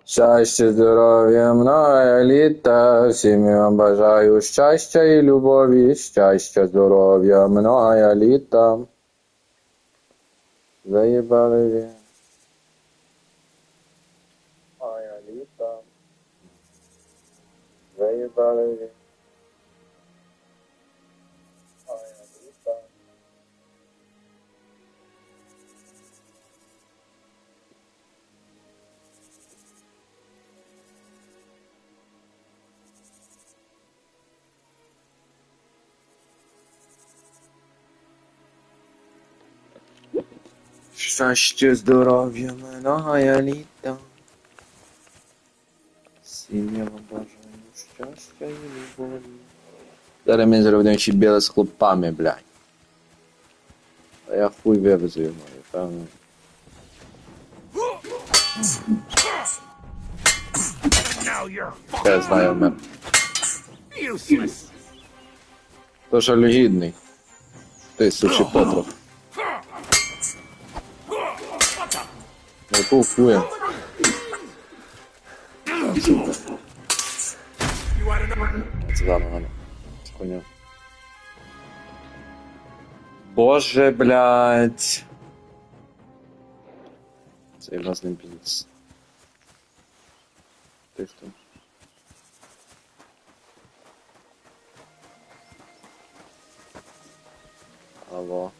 Щастя, здоров'я, много літа, всім я вам бажаю щастя і любові, щастя, здоров'я, много літа. Заїбали ви. Много літа. Заїбали ви. Много літа. Щастя, здоров'я, много літа. Всім я вам бажаю щастя і любові. Зараз ми зробимо ще біле з хлопами, блядь. А я хуй вивезу його, певно. Я знаю, вмер. То жалюгідний. Ти, сучий потрох. Яку хуя? Це ладно. Хуйня. Боже, блядь. Цей власний піздець. Ти хто? Алло.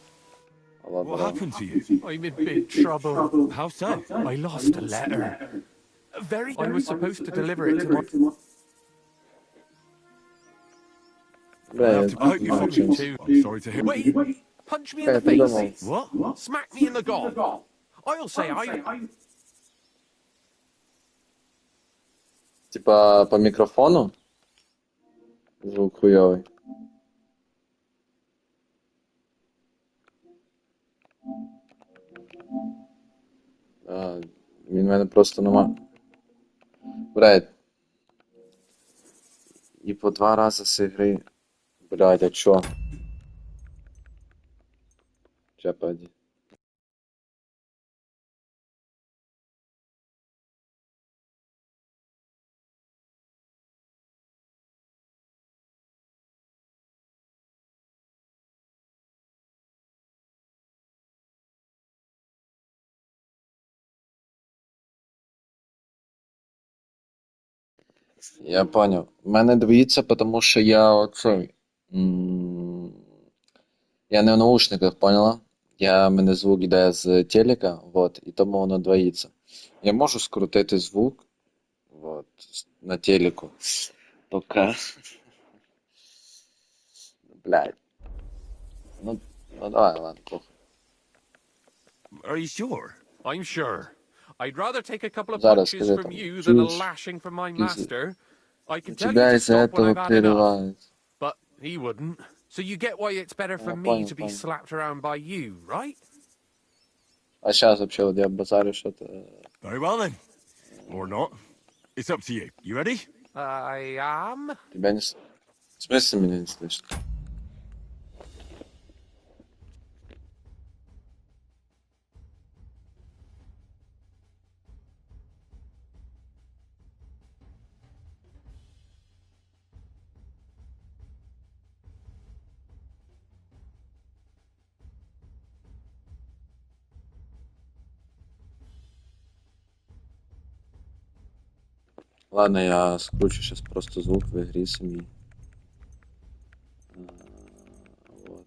Алло, What бро. happened to you? I'm in big trouble. How so? I lost a letter. I was supposed to deliver it to my... Блядь, I hope you feel me too. I'm sorry to hear. Wait! Punch me in the face! What? Smack me in the gob! I'll say I... Типа по мікрофону? Звук хуйовий. Він в мене просто нема. Блядь. І по 2 рази з ігри. Блядь, а чо? Чападі. Я понял. У мене двоїться, тому що я оцей. Я не в наушниках, поняла? Мене звук йде з телека, вот, і тому воно двоїться. Я можу скрутити звук, вот, на телеку. Пока. Блядь. Ну давай, ладно, похуй. Are you sure? I'm sure. I'd rather take a couple of Зараз punches скажи from там. you than a Чуєш? lashing from my Из- master. I У can tell you тебя to из-за stop when этого I've had enough. прерывает. But he wouldn't. So you get why it's better for Я me понял, to be понял. slapped around by you, right? А сейчас вообще вот я базарю что-то. Very well then. Or not. It's up to you. You ready? I am. Тебя не... В смысле меня не слышно? Ладно, я скручу сейчас просто звук в игре семьи. Вот.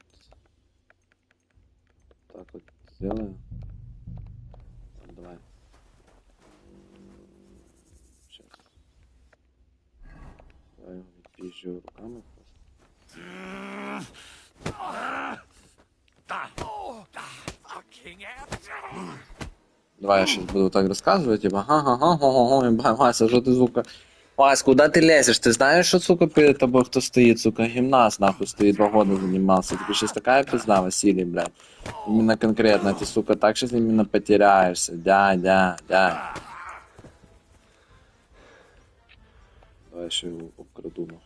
Так вот сделаю. Давай. Сейчас. Я его пизжу руками просто. Давай я сейчас буду так рассказывать, типа, ага, Вася, что ты, сука? Вась, куда ты лезешь? Ты знаешь, что, сука, перед тобой кто стоит, сука? Гимнаст, нахуй, стоит, 2 года занимался. Тебе сейчас такая пизда, Василий, блядь. Именно конкретно, ты, сука, так сейчас именно потеряешься. Дядя. Давай еще его обкраду, нахуй.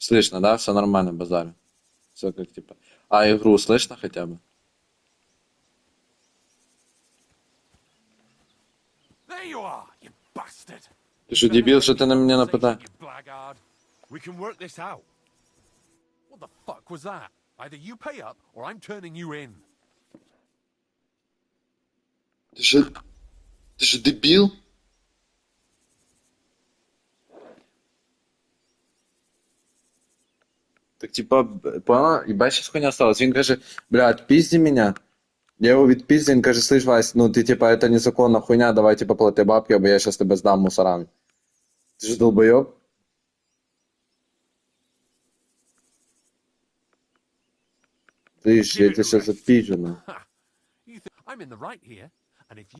Слышно, да? Все нормально, базарю. Все как типа. А игру слышно хотя бы? There you are, you bastard. Ты что, Better дебил, get что me ты на меня compensation, нападаешь? you blackguard. We can work this out. What the fuck was that? Either you pay up, or I'm turning you in. Ты что, дебил? Так типа, поняла? І бачиш, хуйня осталась. Він каже, бля, отпизди меня. Я його відпиздив, він каже, слышь, Вась, ну ти типа, это незаконна хуйня, давай типа плати бабки, або я щас тебе здам мусорам. Ти ж долбойоб? Ти ж, Give я it тебе a щас rest. отпизжу, ну. Ha! You think I'm in the right here, and if you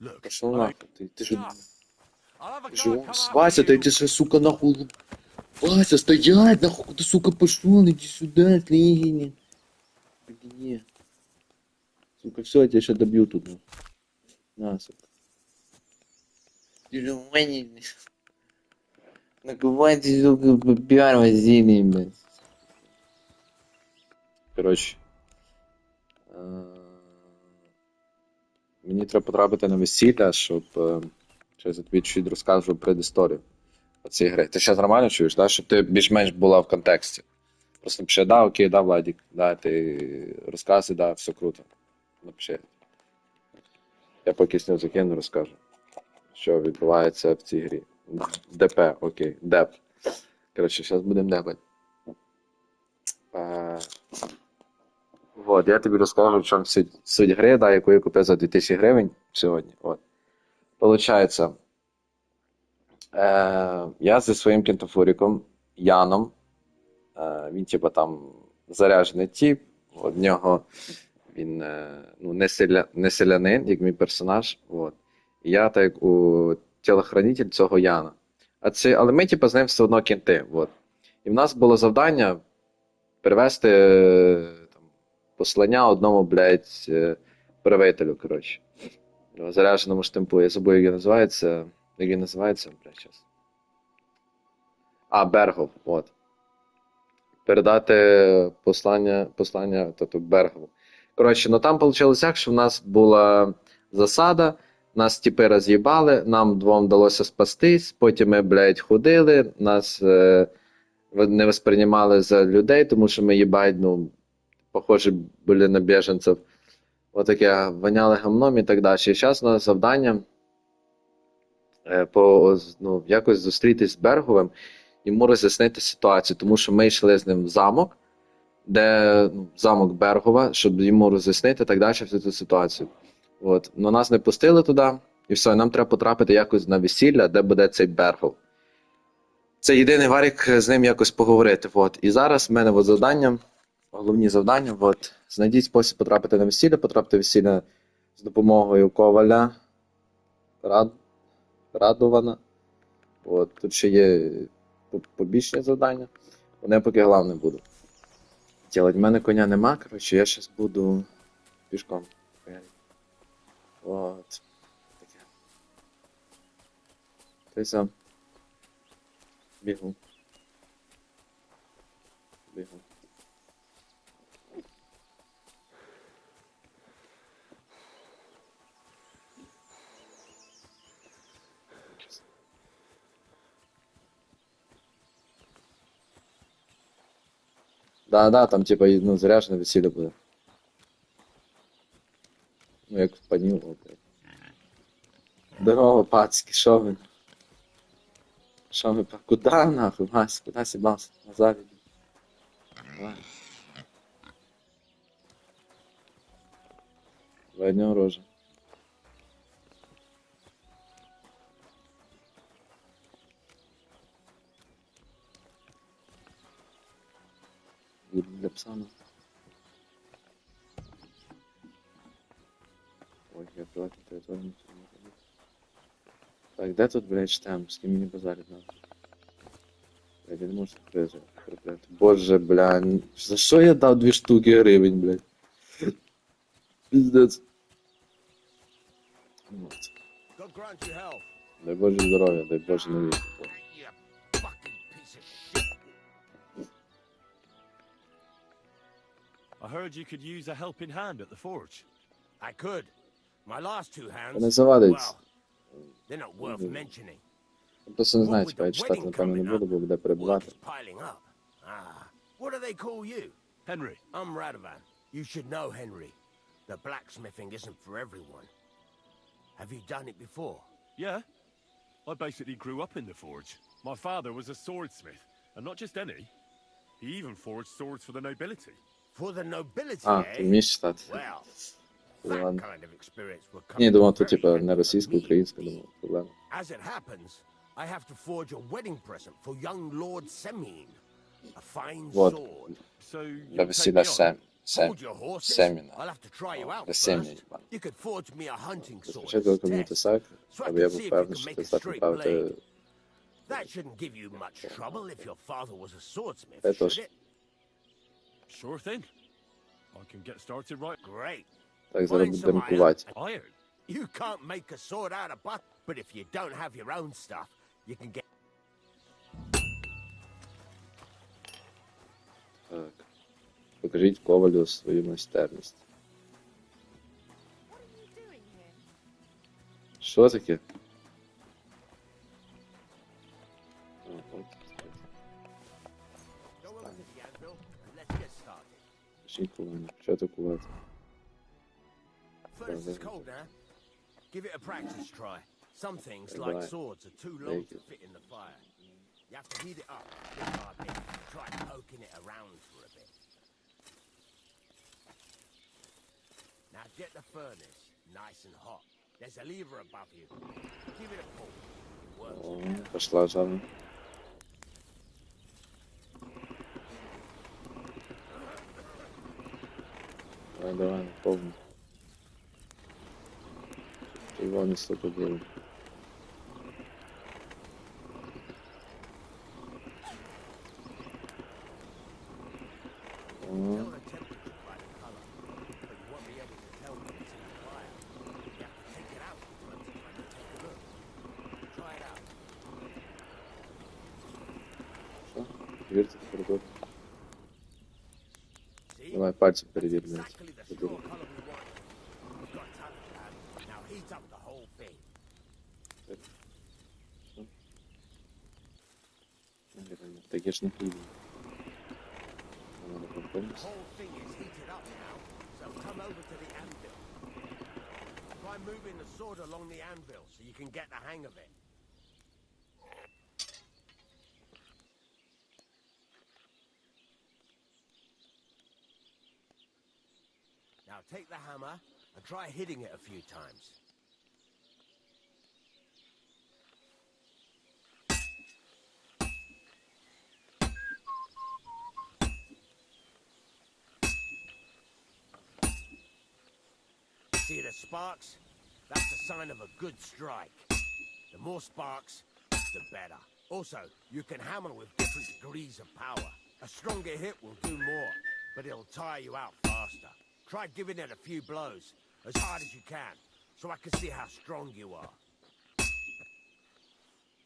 look, Пошел I нахуй, ты же, up. I'll have a ты же, guard come after Вася, ты you. эти же, сука, нахуй. Вася, стоять, нахуй, ты, сука, пошел, иди сюда, слиги. Где? Сука, все, я тебя сейчас добью тут, нахуй. На, сука. Ты же, Ваня, накувай ты, сука, пиар возили, блядь. Короче. Мені треба потрапити на весілля, щоб щось я тобі чуть розкажу предісторію цієї гри. Ти зараз нормально чуєш, да? Щоб ти більш-менш була в контексті. Просто напиши, да, окей, да, Владик, да, ти розказуй, да, все круто. Напиши. Я поки з нього закину, розкажу, що відбувається в цій грі. ДП, окей, деп. Коротше, зараз будемо депати. Вот, я тобі розкажу, в чому суть гри, да, яку я купив за 2000 гривень сьогодні. От. Получається, я зі своїм кентафуриком Яном, він типа там заряджений тип, в нього він ну, не селянин, як мій персонаж. От. І я так як у тілохранитель цього Яна. Але ми типа з ним все одно кінти. От. І в нас було завдання перевести там, послання одному, блядь, правителю, коротше. Зарядженому штемпу. Я забув, як він називається. Як він називається, блядь, зараз. Бергов, от. Передати послання тобто Бергову. Коротше, ну там вийшло так, що в нас була засада, нас типи роз'їбали, нам двом вдалося спастись, потім ми, блядь, ходили, нас не восприймали за людей, тому що ми, їбать, ну, похожі були на біженців. Отаке, воняли гамном і так далі. І зараз у нас завдання якось зустрітись з Берговим, йому роз'яснити ситуацію, тому що ми йшли з ним в замок, замок Бергова, щоб йому роз'яснити і так далі всю цю ситуацію. От. Но нас не пустили туди, і все, нам треба потрапити якось на весілля, де буде цей Бергов. Це єдиний варік з ним якось поговорити. От. І зараз в мене завдання, головні завдання, знайдіть спосіб потрапити на весілля з допомогою Коваля, Радована. От. Тут ще є побічні завдання. Вони я поки головне буду. Ділать, в мене коня нема, коротше, я зараз буду пішком. От. Таке. Ти сам. Бігу. Да, там типа, ну, заряджене весілля буде. Ну, як в панів, окей. Здорово, пацки, що ви? Куда нахуй, Вась? Куда сібався? Назад іди. Давай. Двойня рожа. Для пса. Ой, я приватну територію не ходив. Так, де тут, блядь, штемп? З ким мені базарить надо? Блядь, я не можу прикрити. Боже, бля, за що я дав 2 штуки гривень, блядь? Пиздец. Вот. Дай Боже здоров'я, дай Боже нові. I heard you could use a helping hand at the forge. I could. My last two hands, Не завадить. well, they're not worth mentioning. Просто не What знаю, with типа, the я читати, wedding напевно, не coming буду, up, бо буде work перебувати. is piling up. What do they call you? Henry. I'm Radovan. You should know, Henry. The blacksmithing isn't for everyone. Have you done it before? Yeah. I basically grew up in the forge. My father was a swordsmith, and not just any. He even forged swords for the nobility. For the nobility, А, ти вмієш читати? Well, Ладно. that kind of experience will come Ні, думав, in то, very типа, handy не for російська, me. українська, думав, проблема. As it happens, I have to forge a wedding present for young Lord Semin. A fine Вот. sword. So Для you'll take весілля me on? Hold your horses. Семіна. I'll have to try you out Для сім'ї, first. пан. You could forge me a hunting sword Спочатку as комуніти test, сак, so I аби я can був see if you певний, can що make ти a здатний straight правити. blade. That shouldn't give you much trouble if your father was a swordsmith, Це should точно. it? Sure thing. I can get started right. Great. Так, зараз Find будемо some кувати. Iron. You can't make a sword out of butter, but if you don't have your own stuff, you can get... Так. Покажіть ковалю свою майстерність. What are you doing here? Що таке? А, от. Go over to the anvil and let's get started. Покажіть ковалю. Що це кувати? Furnace is cold now. Give it a practice try. Some things, Yeah, like right. swords, are too low Thank to you. fit in the fire. You have to heat it up bit by bit. Try poking it around for a bit. Now get the furnace nice and hot. There's a lever above you. Give it a pull. It works. О, пошла жарна. Давай, давай, повну. Червоний стоподіл. Tell the temperature by the color, but you won't be able to tell when it's in the fire. You have to take it out from time to time and take a look. Try it out. Що? Вірте в коридор. See? Давай пальцем That's перевіримо. exactly the straw color we want. You've got talent, lad. Now heat up the whole thing. Таке ж не хліб. Надо The компроміс. whole thing is heated up now, so come over to the anvil. Try moving the sword along the anvil so you can get the hang of it. Now take the hammer and try hitting it a few times. See the sparks? That's a sign of a good strike. The more sparks, the better. Also, you can hammer with different degrees of power. A stronger hit will do more, but it'll tire you out faster. Try giving it a few blows, as hard as you can, so I can see how strong you are.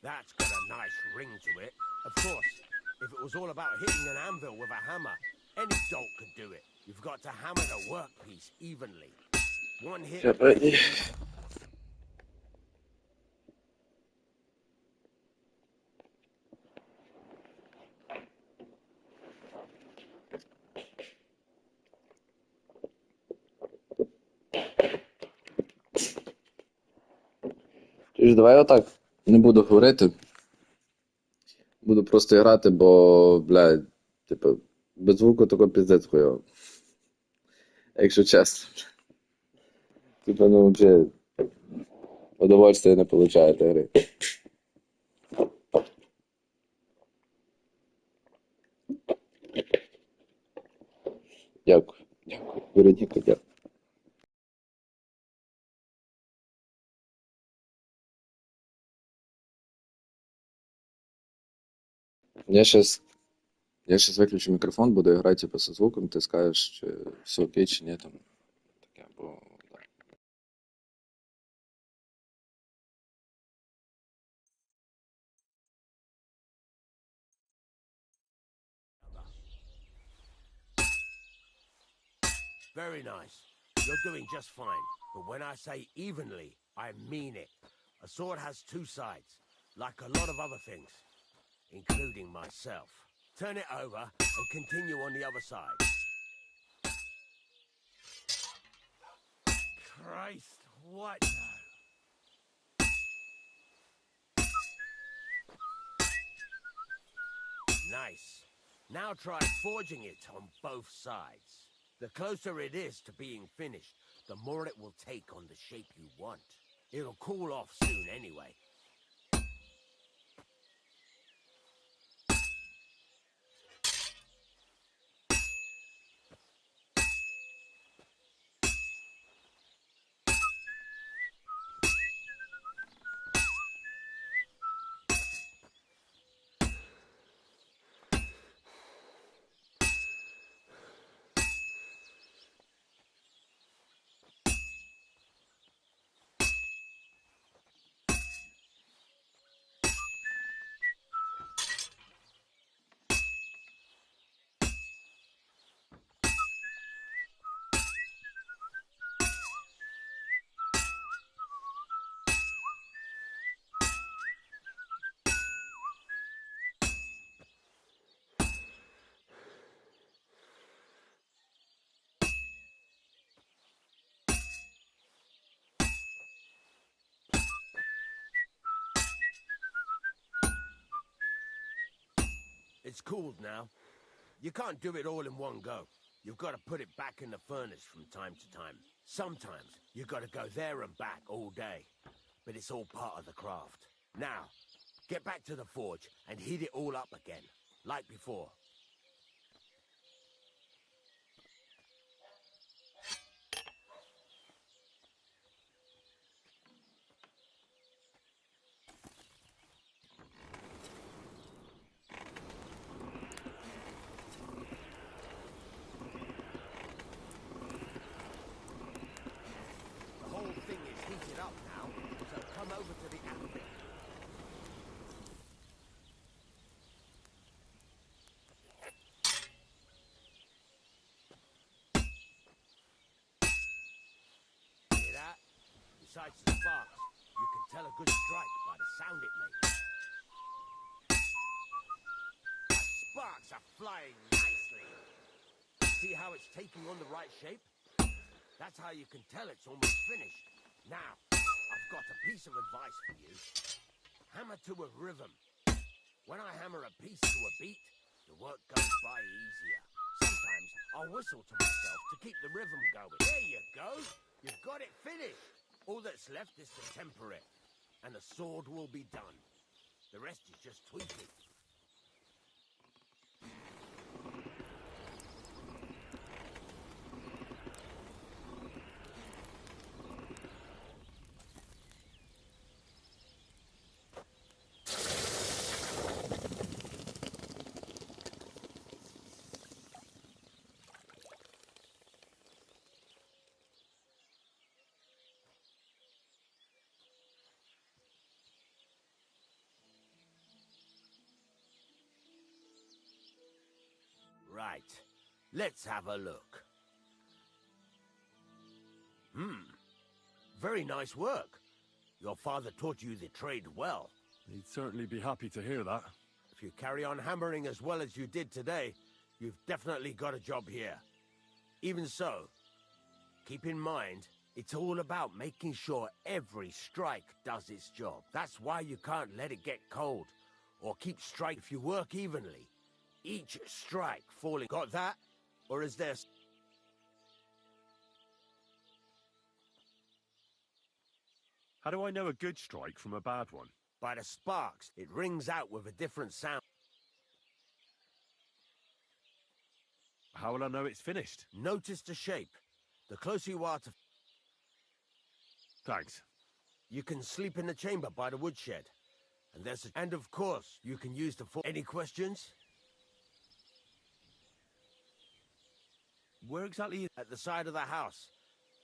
That's got a nice ring to it. Of course, if it was all about hitting an anvil with a hammer, any dolt could do it. You've got to hammer the workpiece evenly. One hit. Сьогодні. Тож, давай отак. Не буду говорити. Буду просто грати, бо, блядь, типу, без звуку тако піздець хуйово. Якщо чесно. Типа, ну, взагалі, удовольствия не получаєте гри. Дякую. Дякую. Вероніка, дякую. Я щас виключу мікрофон, буду грати типу, зі звуком, ти скажеш, чи все окей, чи ні, там, таке, бо, да. Very nice. You're doing just fine. But when I say evenly, I mean it. A sword has two sides, like a lot of other things, including myself. Turn it over and continue on the other side. Christ, what now? Nice. Now try forging it on both sides. The closer it is to being finished, the more it will take on the shape you want. It'll cool off soon anyway. It's cooled now. You can't do it all in one go. You've got to put it back in the furnace from time to time. Sometimes you've got to go there and back all day. But it's all part of the craft. Now, get back to the forge and heat it all up again, like before. The whole thing is heated up now, so come over to the anvil. Hear that? Besides the sparks, you can tell a good strike by the sound it makes. The sparks are flying nicely. See how it's taking on the right shape? That's how you can tell it's almost finished. Now, I've got a piece of advice for you. Hammer to a rhythm. When I hammer a piece to a beat, the work goes by easier. Sometimes I'll whistle to myself to keep the rhythm going. There you go. You've got it finished. All that's left is to temper it, and the sword will be done. The rest is just tweaking. Right. Let's have a look. Very nice work. Your father taught you the trade well. He'd certainly be happy to hear that. If you carry on hammering as well as you did today, you've definitely got a job here. Even so, keep in mind, it's all about making sure every strike does its job. That's why you can't let it get cold, or keep strike if you work evenly. Each strike falling. Got that? Or is there... How do I know a good strike from a bad one? By the sparks, it rings out with a different sound. How will I know it's finished? Notice the shape. The closer you are to... Thanks. You can sleep in the chamber by the woodshed. And there's a... And of course, you can use the... Any questions? Where exactly is... At the side of the house.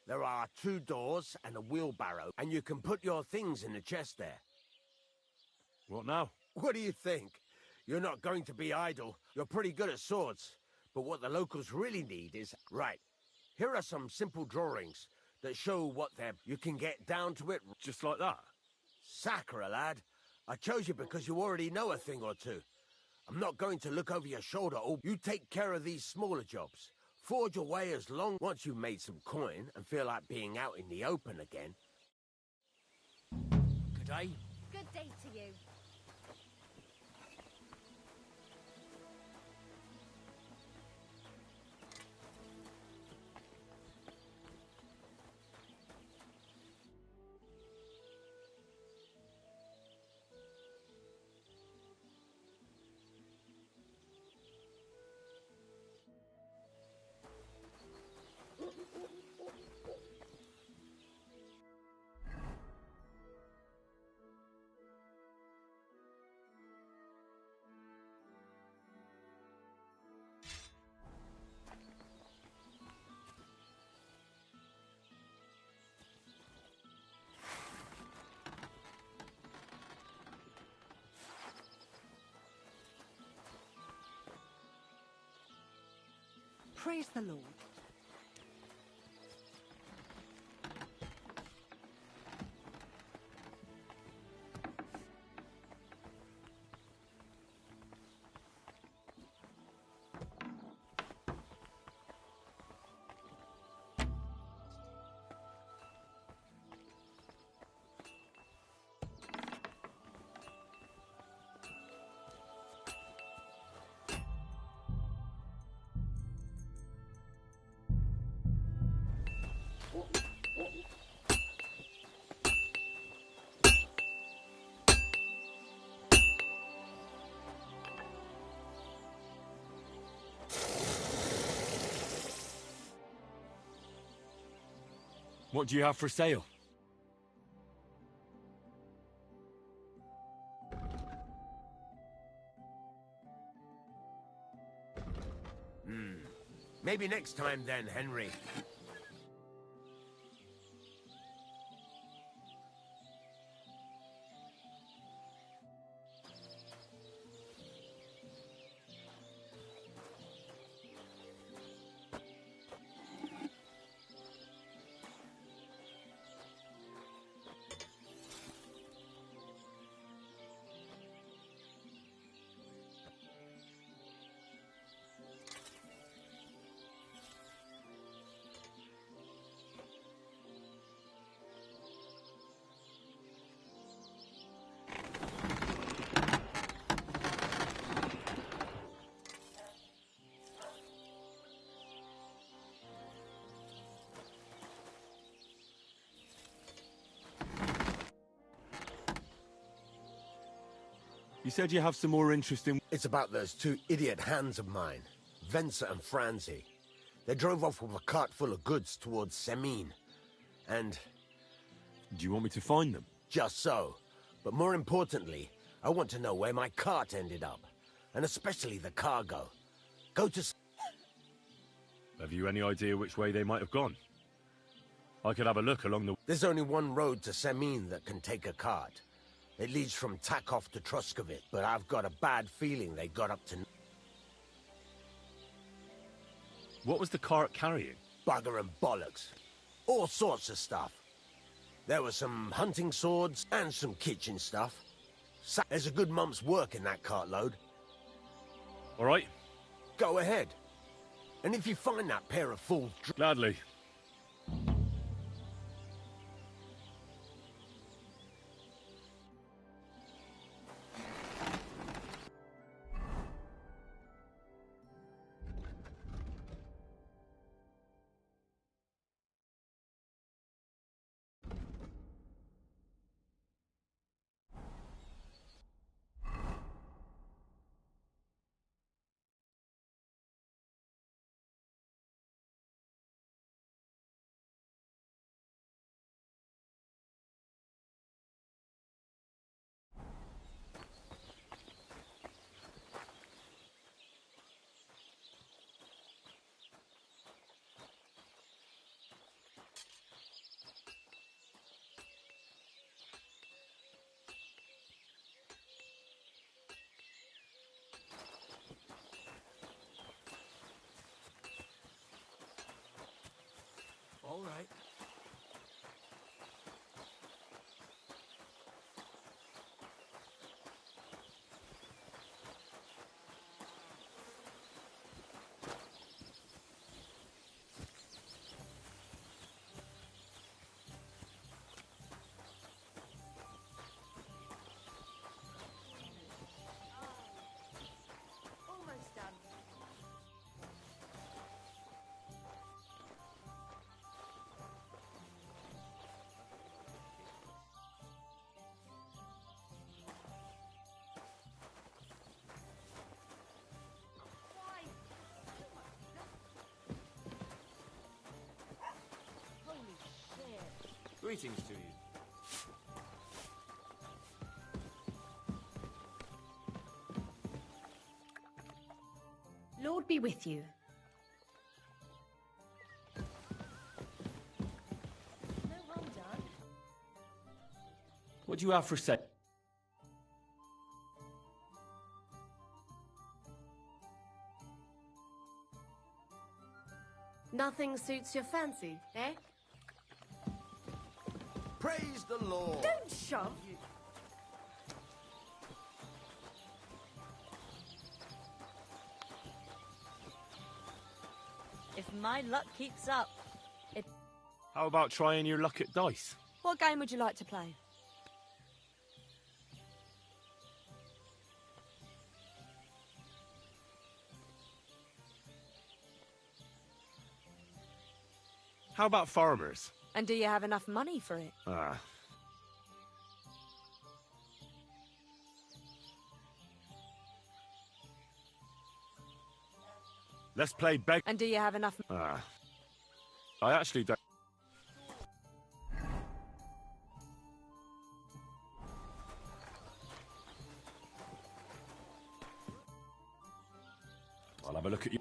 There are 2 doors and a wheelbarrow, and you can put your things in the chest there. What now? What do you think? You're not going to be idle. You're pretty good at swords. But what the locals really need is... Right. Here are some simple drawings that show what they're... You can get down to it. Just like that? Sacre, lad. I chose you because you already know a thing or two. I'm not going to look over your shoulder. Or you take care of these smaller jobs. Forge your way as long once you've made some coin and feel like being out in the open again. Good day. Good day to you. Praise the Lord. What do you have for sale? Maybe next time then, Henry. You said you have some more interesting... It's about those two idiot hands of mine, Venser and Franzi. They drove off with a cart full of goods towards Semine. And... Do you want me to find them? just so. But more importantly, I want to know where my cart ended up. And especially the cargo. Go to... Have you any idea which way they might have gone? I could have a look along the... There's only one road to Semine that can take a cart. It leads from Takov to Truskovit, but I've got a bad feeling they got up to... What was the cart carrying? Bugger and bollocks. All sorts of stuff. There were some hunting swords and some kitchen stuff. There's a good month's work in that cartload. All right. Go ahead. And if you find that pair of fools... Gladly. All right. Almost done. Why? Holy shit. Greetings to you. Lord be with you. No harm done. What do you have for sale? Nothing suits your fancy, eh? Praise the Lord. Don't shove. If my luck keeps up. How about trying your luck at dice? What game would you like to play? How about farmers? And do you have enough money for it? Let's play beg. And do you have enough? I actually don't. I'll have a look at you.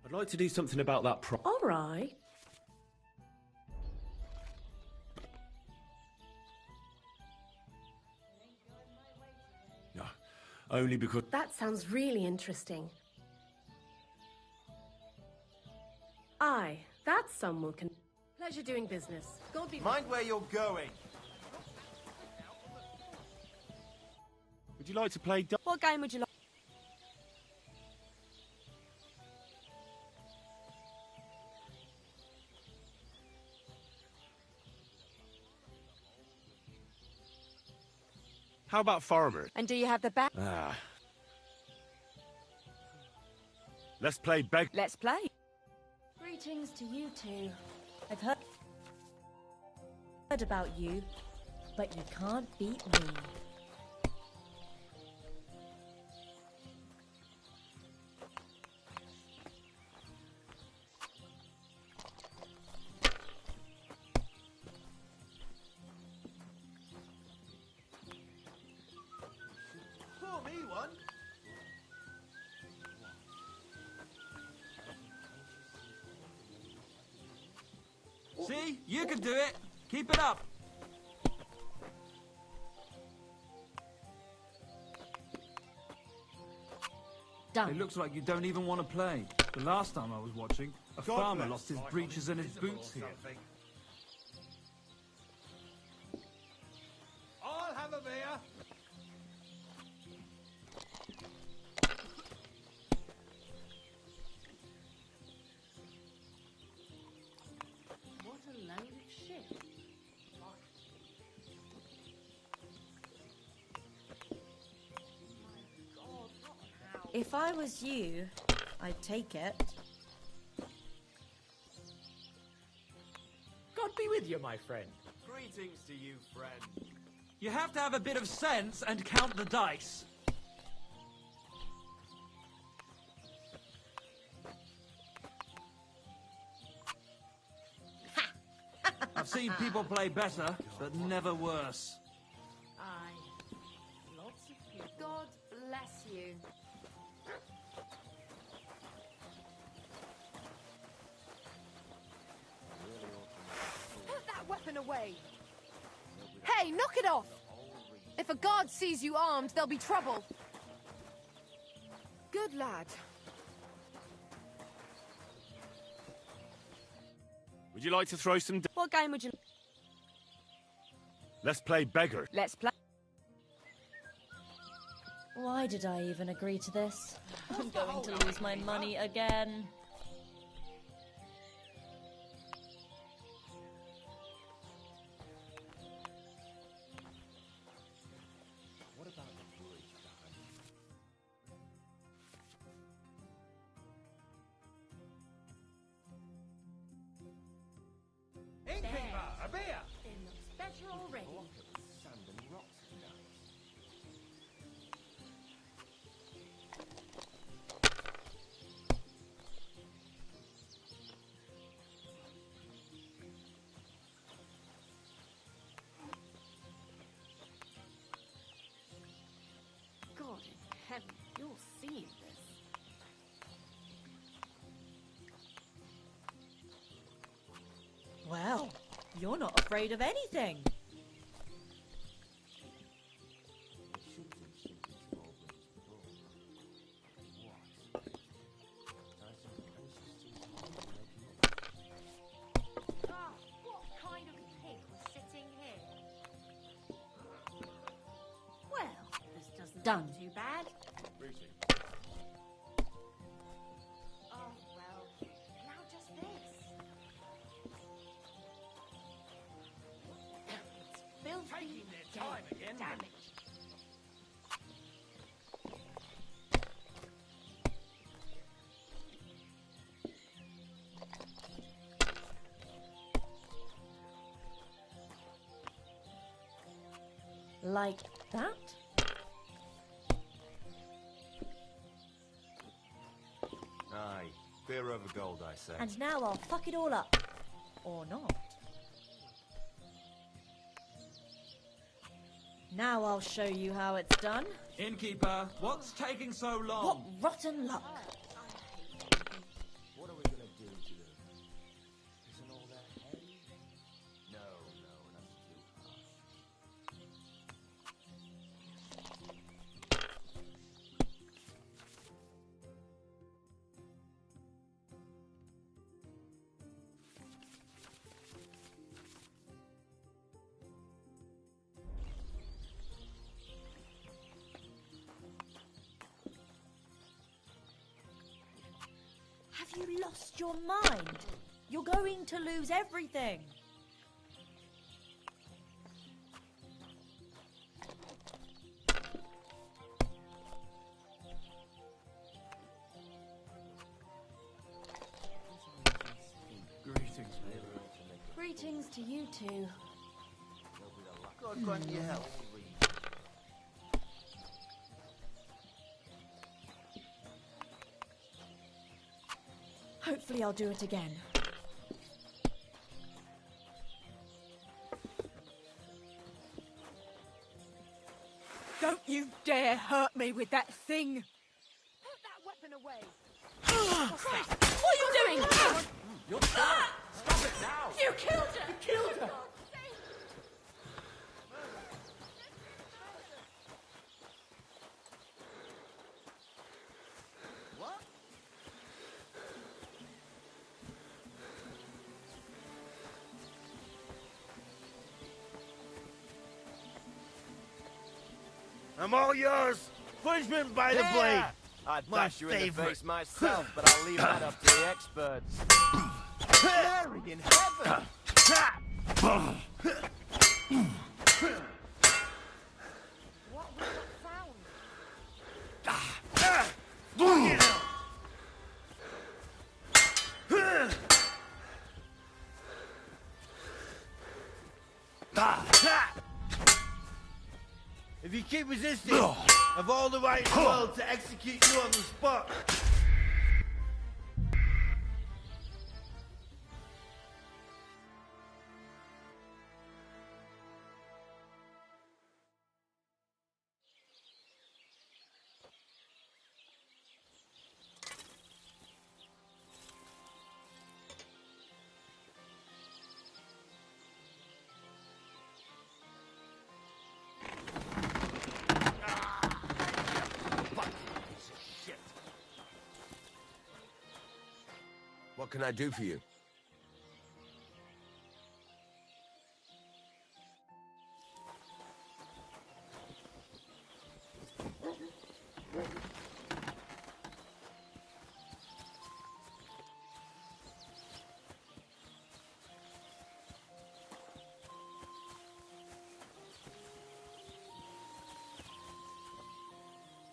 I'd like to do something about that All right. No, only because... That sounds really interesting. Aye, that's someone can. Pleasure doing business. God be. Mind where you're going. Would you like to play... What game would you like? How about farmers? And do you have the back? Let's play beg... Let's play. Greetings to you two. I've heard about you, but you can't beat me. Pour me one. See? You can do it. Keep it up. Done. It looks like you don't even want to play. The last time I was watching, a God farmer bless. lost his breeches and his boots here. I'll have a beer. What a load of shit. If I was you, I'd take it. God be with you, my friend. Greetings to you, friend. You have to have a bit of sense and count the dice. I've seen people play better, but never worse. Aye. Lots of you. God bless you. Put that weapon away. Hey, knock it off! If a guard sees you armed, there'll be trouble. Good lad. Would you like to throw some... What game would you... Let's play beggar. Let's play. Why did I even agree to this? I'm going to lose my money again. A beer! It looks better already. God in heaven, you're seeing this. Well, you're not afraid of anything. Ah, what kind of pig was sitting here? Well, this doesn't Done. sound too bad. Oh, well, now just this. It's filthy. Taking their time again. Damn it. Like that? Aye, beer over gold, I say. And now I'll fuck it all up. Or not. Now I'll show you how it's done. Innkeeper, what's taking so long? What rotten luck. What are we gonna do to them? Isn't all that heavy? No, that's too harsh. Have you lost your mind? You're going to lose everything. Greetings to you two. God grant you help. Hopefully I'll do it again. Don't you dare hurt me with that thing! Put that weapon away. Christ! What are you doing? You're Stop it now! You killed her! You killed her! What? I'm all yours. Punishment by the blade. I'd My bash you in the favorite. face myself, but I'll leave that up to the experts. Mary in heaven! What was that sound? If you keep resisting, I've all the right in the world to execute you on the spot. What can I do for you?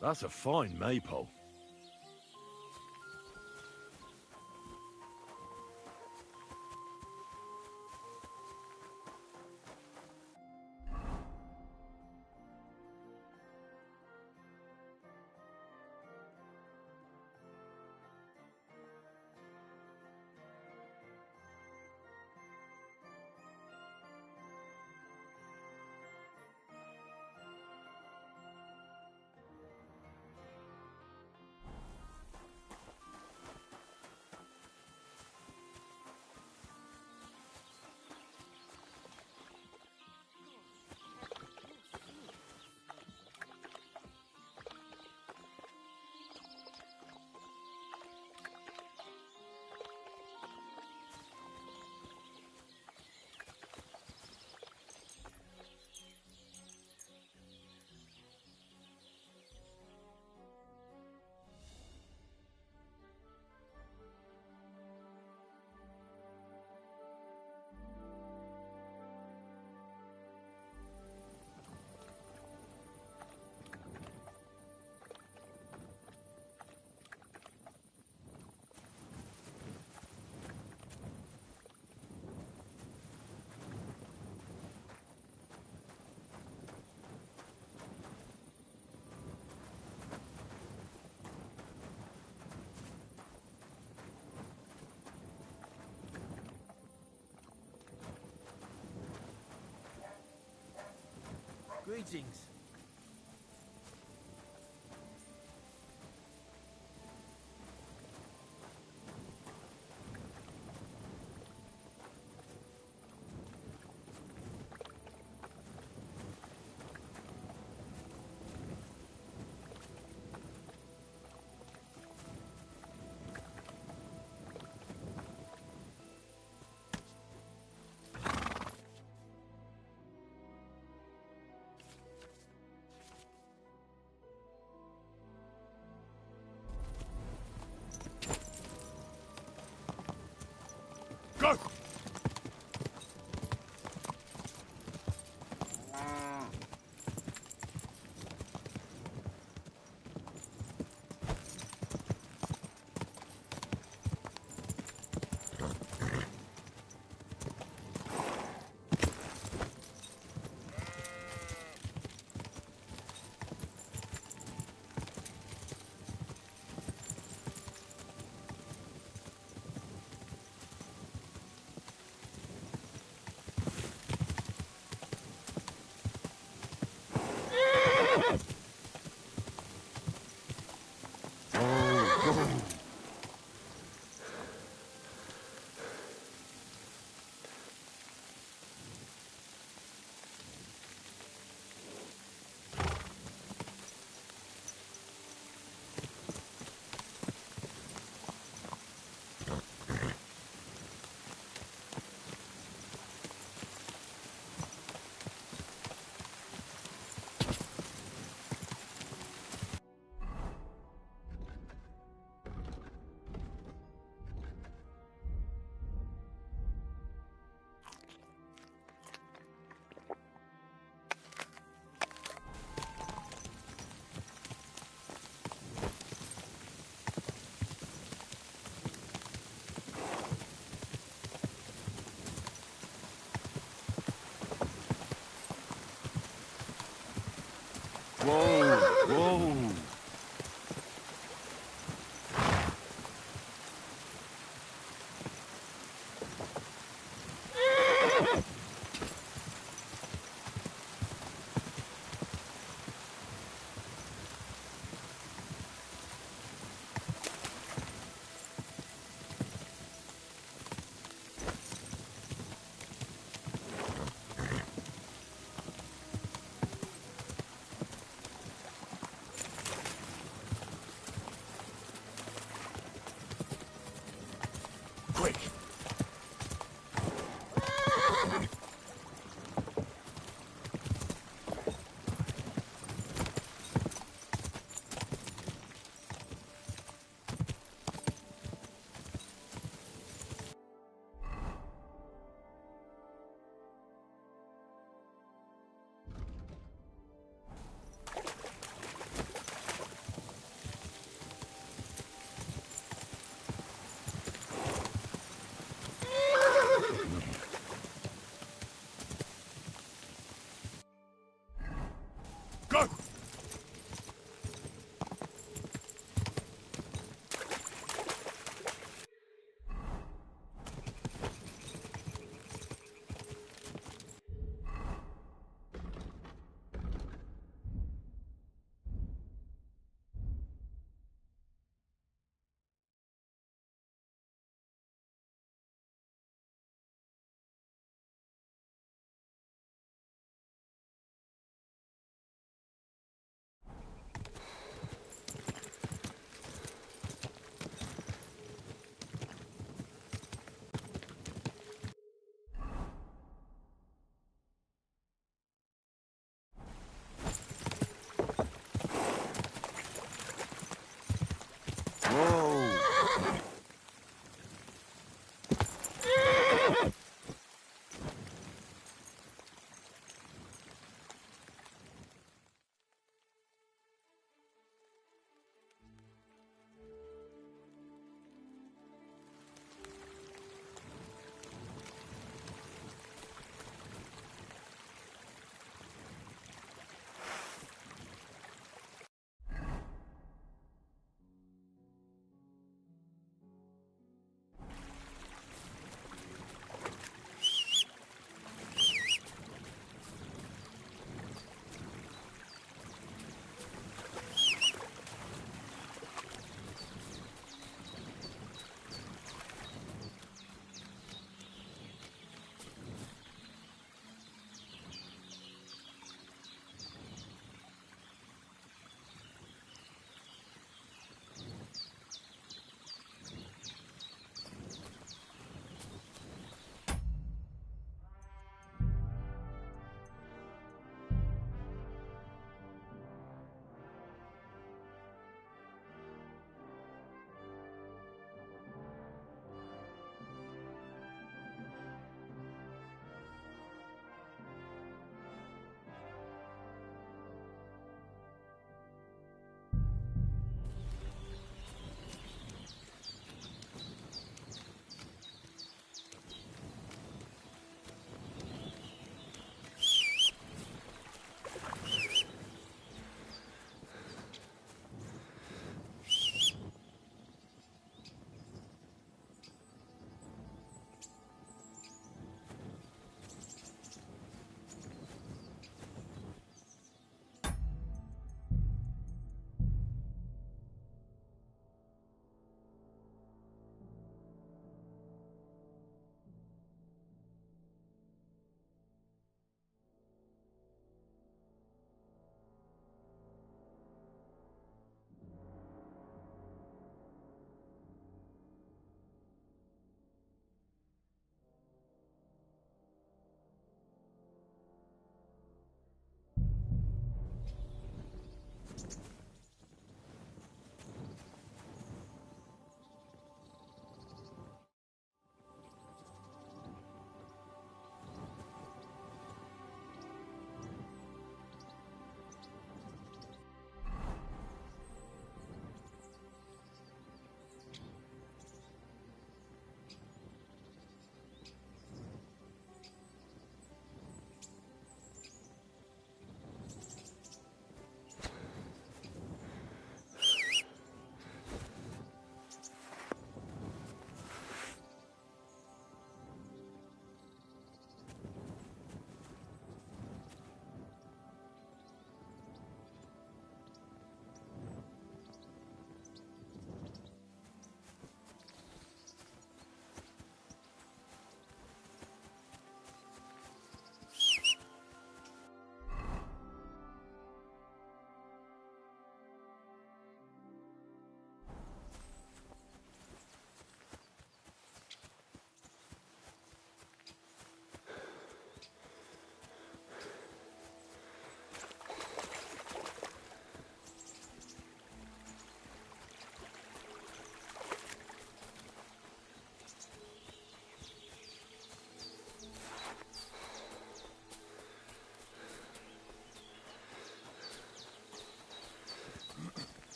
That's a fine maypole. Greetings. Go! Whoa, whoa.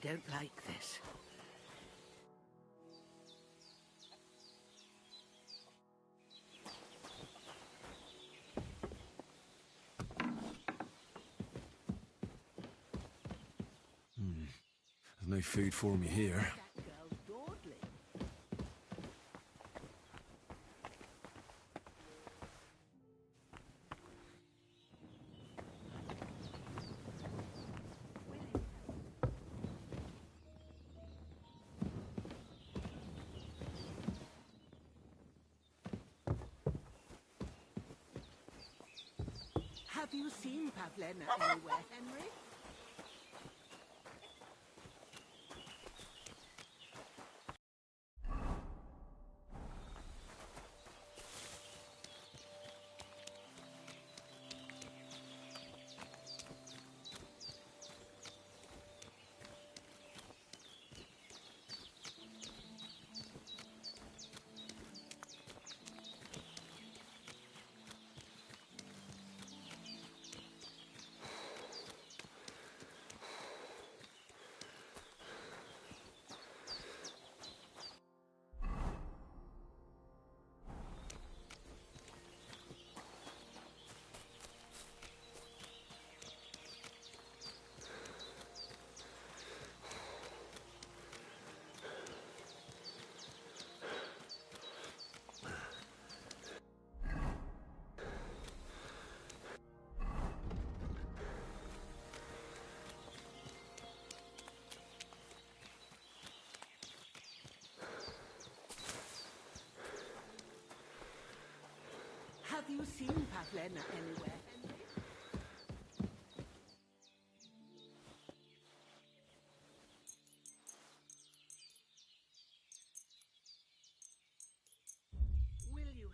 don't like this. There's no food for me here. Have you seen Pavlena anywhere, Henry? Have you seen Pavlena anywhere, Henry? Will you?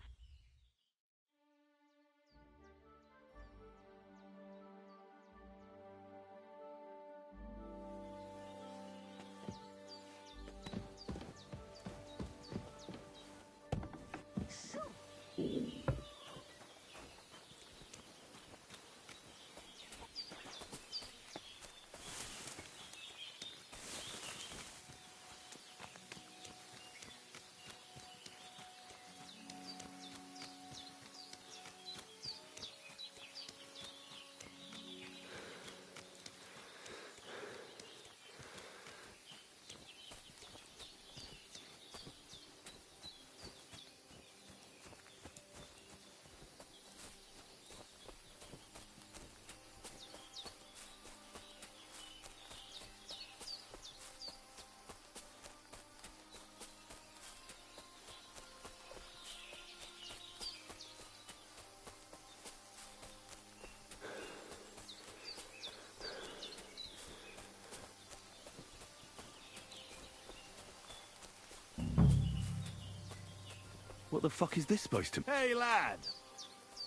What the fuck is this supposed to... Hey, lad!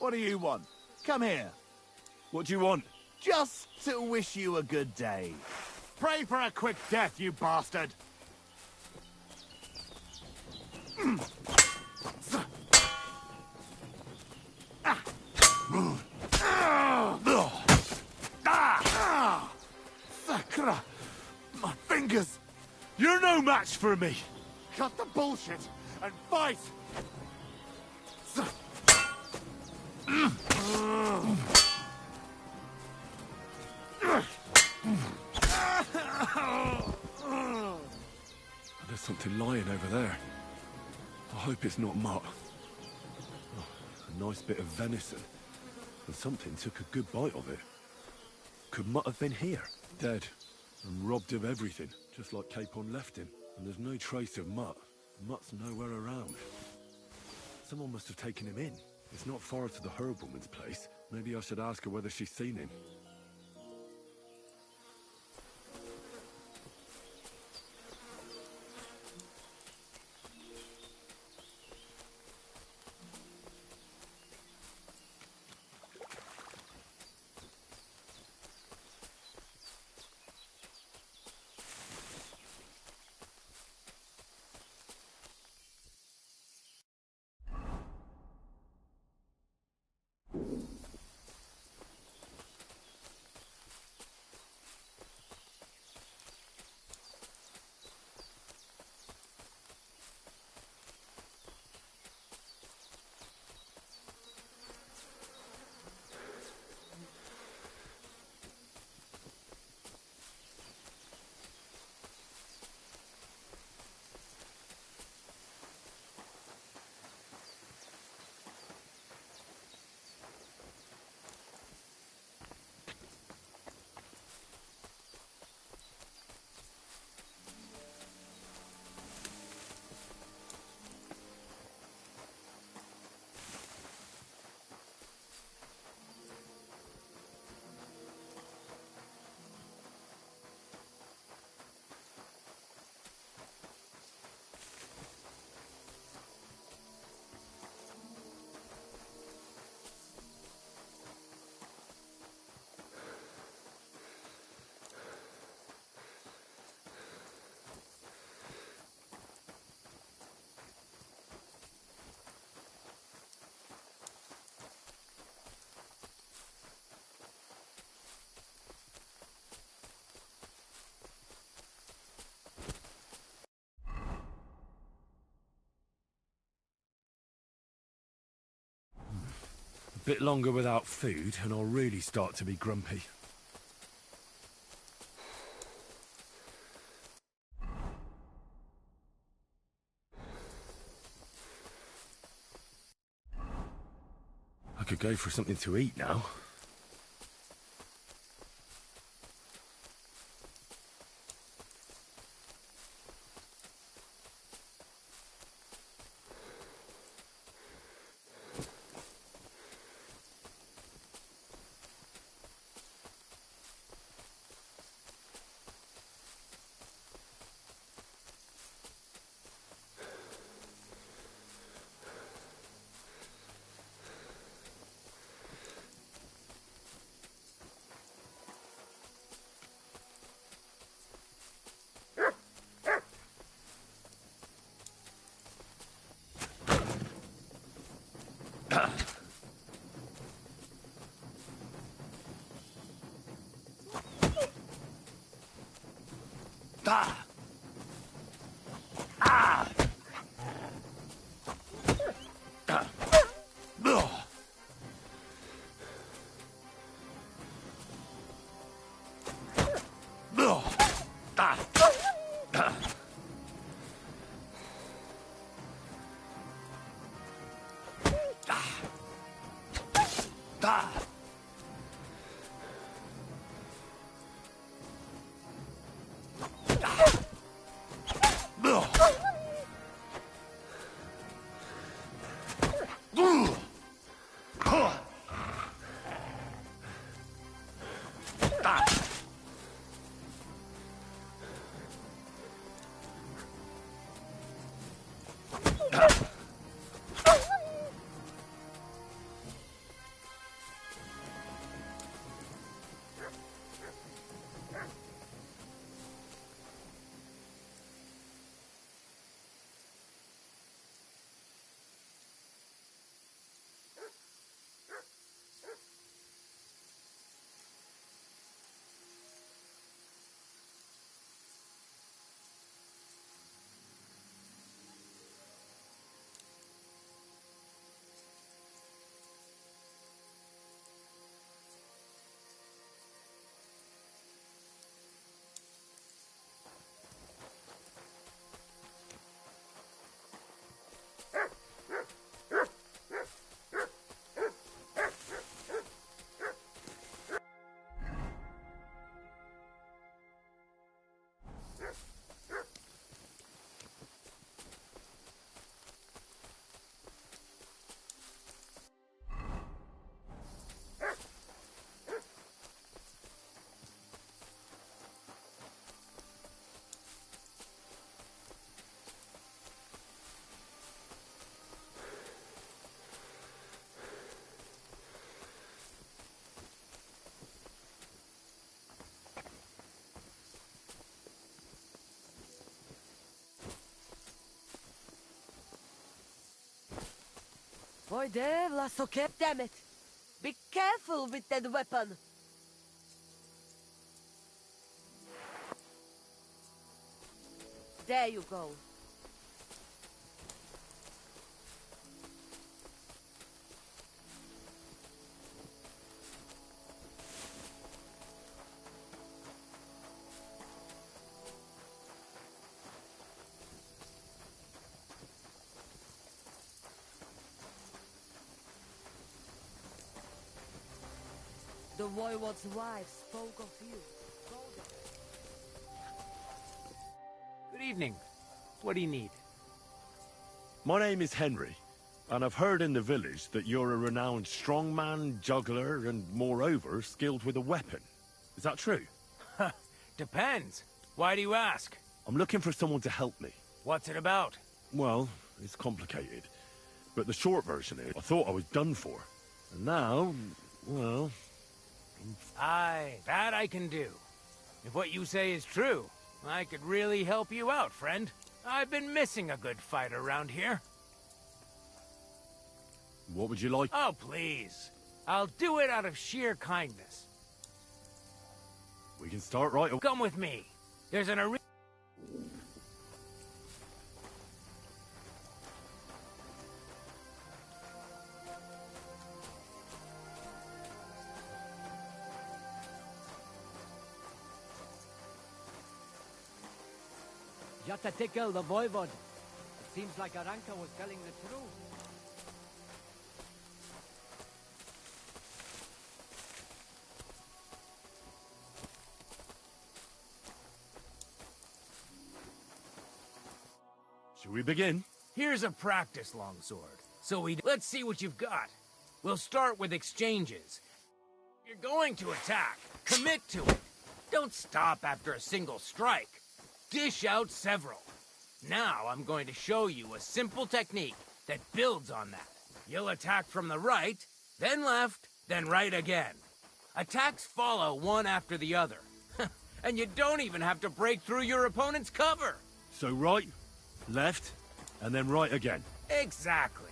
What do you want? Come here. What do you want? Just to wish you a good day. Pray for a quick death, you bastard! Sakra! My fingers! You're no match for me! Cut the bullshit and fight! There's something lying over there. I hope it's not mutt. Oh, a nice bit of venison. And something took a good bite of it. Could Mutt have been here? Dead. And robbed of everything, just like Capon left him. And there's no trace of Mutt. Mutt's nowhere around. Someone must have taken him in. It's not far to the herb woman's place. Maybe I should ask her whether she's seen him. Bit longer without food, and I'll really start to be grumpy. I could go for something to eat now. Boy, Dave, la socket, damn it! Be careful with that weapon! There you go. The Voivode's wife spoke of you. Good evening. What do you need? My name is Henry, and I've heard in the village that you're a renowned strongman, juggler, and moreover, skilled with a weapon. Is that true? Depends. Why do you ask? I'm looking for someone to help me. What's it about? Well, it's complicated. But the short version is, I thought I was done for. And now, well... Aye, that I can do. If what you say is true, I could really help you out, friend. I've been missing a good fight around here. What would you like? Oh, please. I'll do it out of sheer kindness. We can start right away. Come with me. There's an arena. just to tickle the voivod. It seems like Aranka was telling the truth. Shall we begin? Here's a practice longsword. Let's see what you've got. We'll start with exchanges. You're going to attack. Commit to it. Don't stop after a single strike. Dish out several. Now I'm going to show you a simple technique that builds on that. You'll attack from the right, then left, then right again. Attacks follow one after the other. And you don't even have to break through your opponent's cover. So right, left, and then right again. Exactly.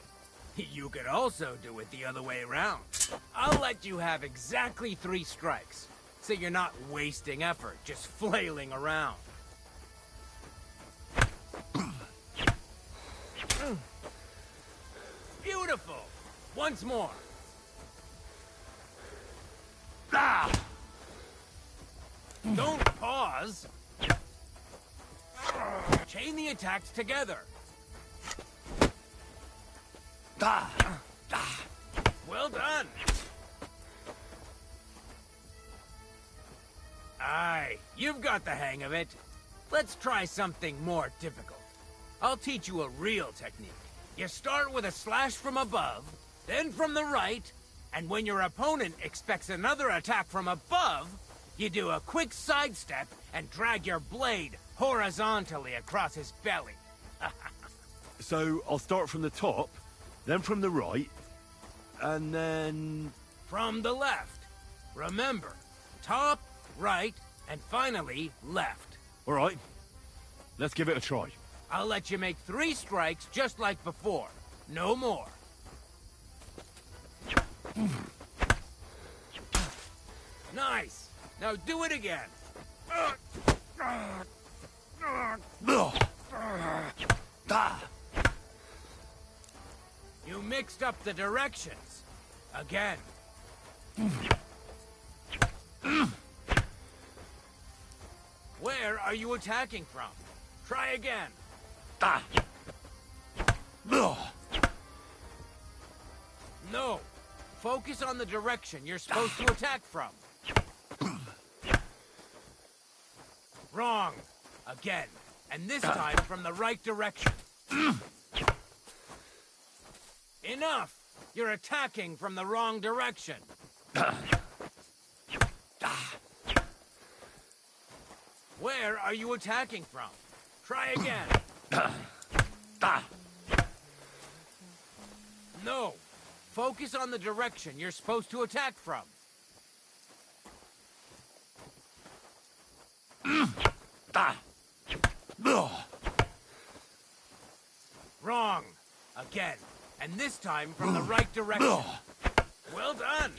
You could also do it the other way around. I'll let you have exactly 3 strikes, so you're not wasting effort just flailing around. Beautiful! Once more. Ah! Don't pause. Chain the attacks together. Well done. Aye, you've got the hang of it. Let's try something more difficult. I'll teach you a real technique. You start with a slash from above, then from the right, and when your opponent expects another attack from above, you do a quick sidestep and drag your blade horizontally across his belly. So I'll start from the top, then from the right, and then... From the left. Remember, top, right, and finally, left. All right, let's give it a try. I'll let you make 3 strikes just like before. No more. Nice. Now do it again. You mixed up the directions. Again. Where are you attacking from? Try again. No. Focus on the direction you're supposed to attack from. Wrong. Again. And this time from the right direction. Enough! You're attacking from the wrong direction. Where are you attacking from? Try again. No. Focus on the direction you're supposed to attack from. Wrong. Again. And this time from the right direction. Well done.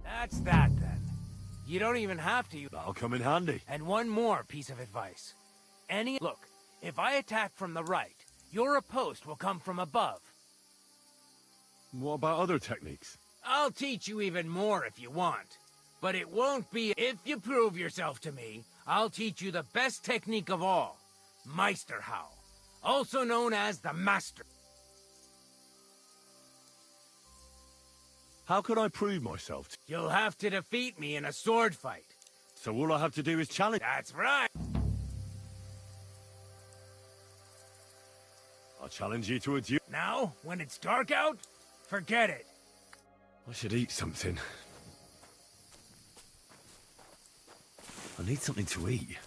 That's that, then. You don't even have to. That'll come in handy. And one more piece of advice. Look, if I attack from the right, your riposte will come from above. What about other techniques? I'll teach you even more if you want. But it won't be if you prove yourself to me. I'll teach you the best technique of all. Meisterhau, also known as the Master. How can I prove myself? You'll have to defeat me in a sword fight. So all I have to do is challenge. That's right. I'll challenge you to a duel. Now, when it's dark out, forget it. I should eat something. I need something to eat.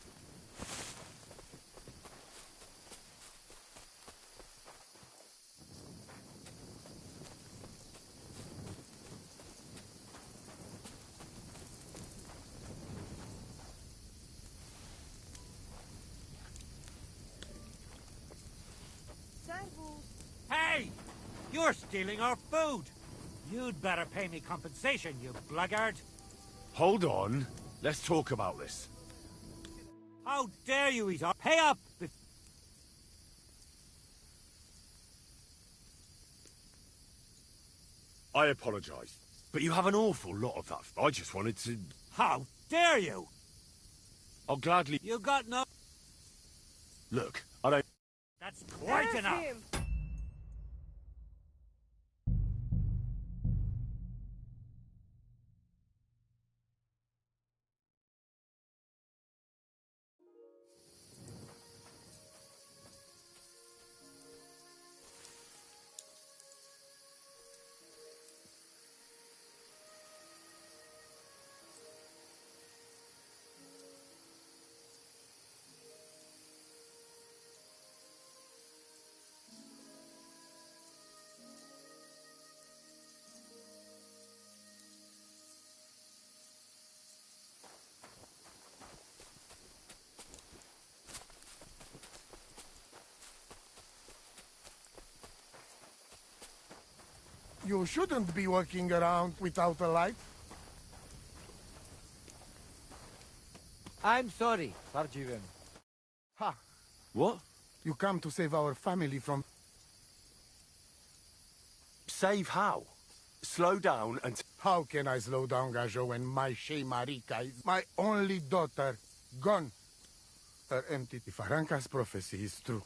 Hey! You're stealing our food! You'd better pay me compensation, you blackguard! Hold on. Let's talk about this. How dare you eat up? Pay up! I apologize, but you have an awful lot of that. I just wanted to... How dare you! I'll gladly... You got no... Look, I don't... That's quite enough! You shouldn't be walking around without a light. I'm sorry, Parjivan. Ha! What? You come to save our family from... Save how? Slow down and... How can I slow down, Gajo, when my Shea Marika is my only daughter gone? Her empty... If Aranka's prophecy is true,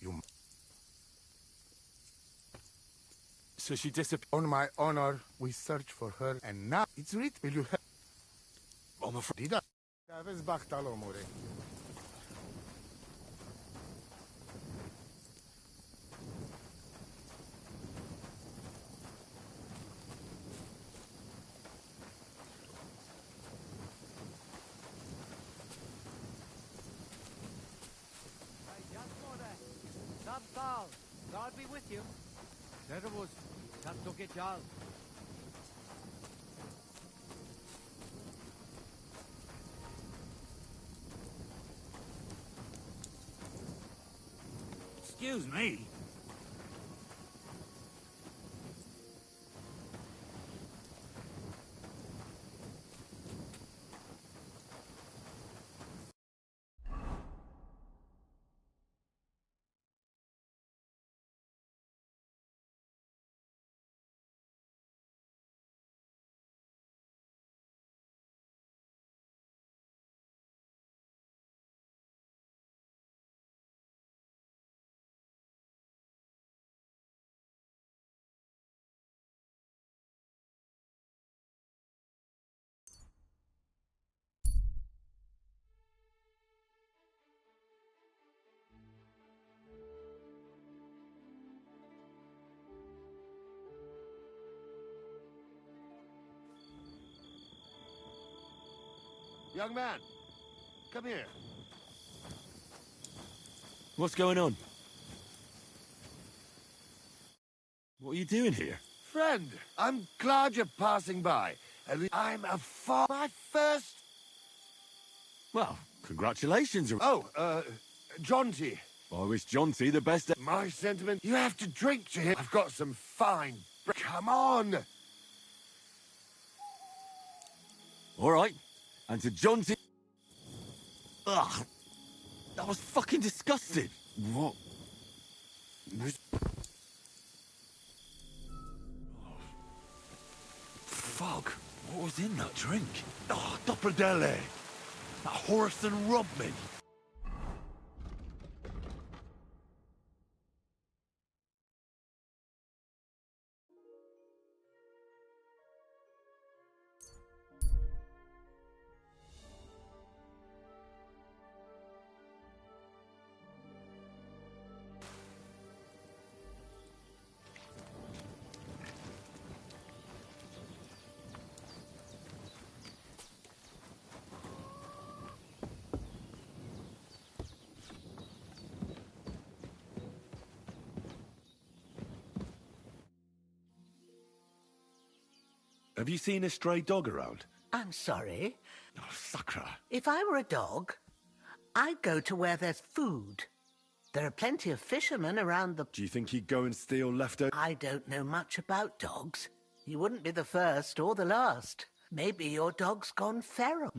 you... So she disappeared. On my honor, we search for her, and now it's written. Will you help? I'm afraid. Dida. Aveți Bachtalomure. Sabtal, God be with you. Servus, Tatsuki-Jal. Excuse me. Young man, come here. What's going on? What are you doing here? Friend, I'm glad you're passing by. At least I'm my first... Well, congratulations. Oh, Jonty. I wish Jonty the best... My sentiment, you have to drink to him. I've got some fine... Come on! All right. And to Jonty... Ugh. That was fucking disgusting. What? Fuck. What was in that drink? Oh, Dopperdelle. That horse robbed me. Have you seen a stray dog around? I'm sorry. Oh, sucker. If I were a dog, I'd go to where there's food. There are plenty of fishermen around the... Do you think he'd go and steal leftover? I don't know much about dogs. You wouldn't be the first or the last. Maybe your dog's gone feral.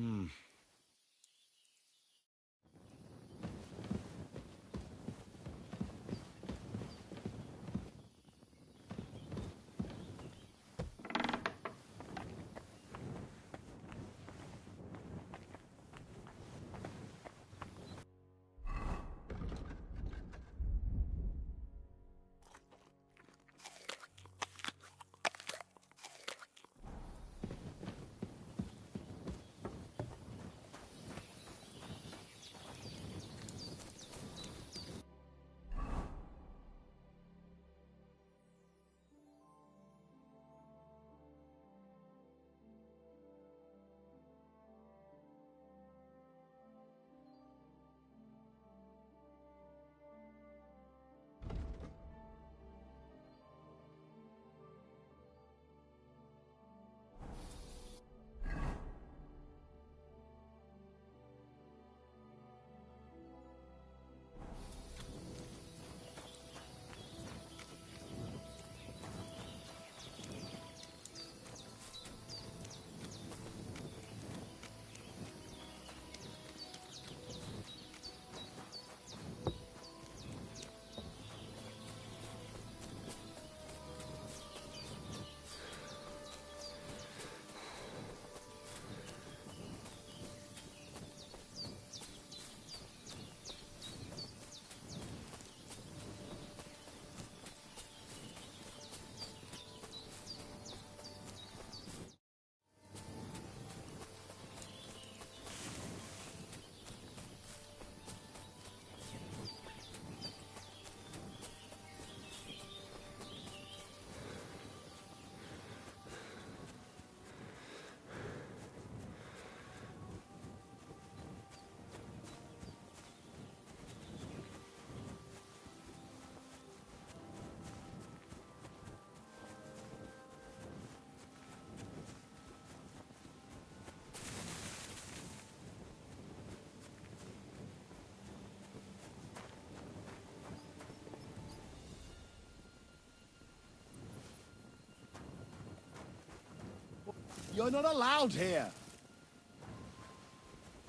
You're not allowed here.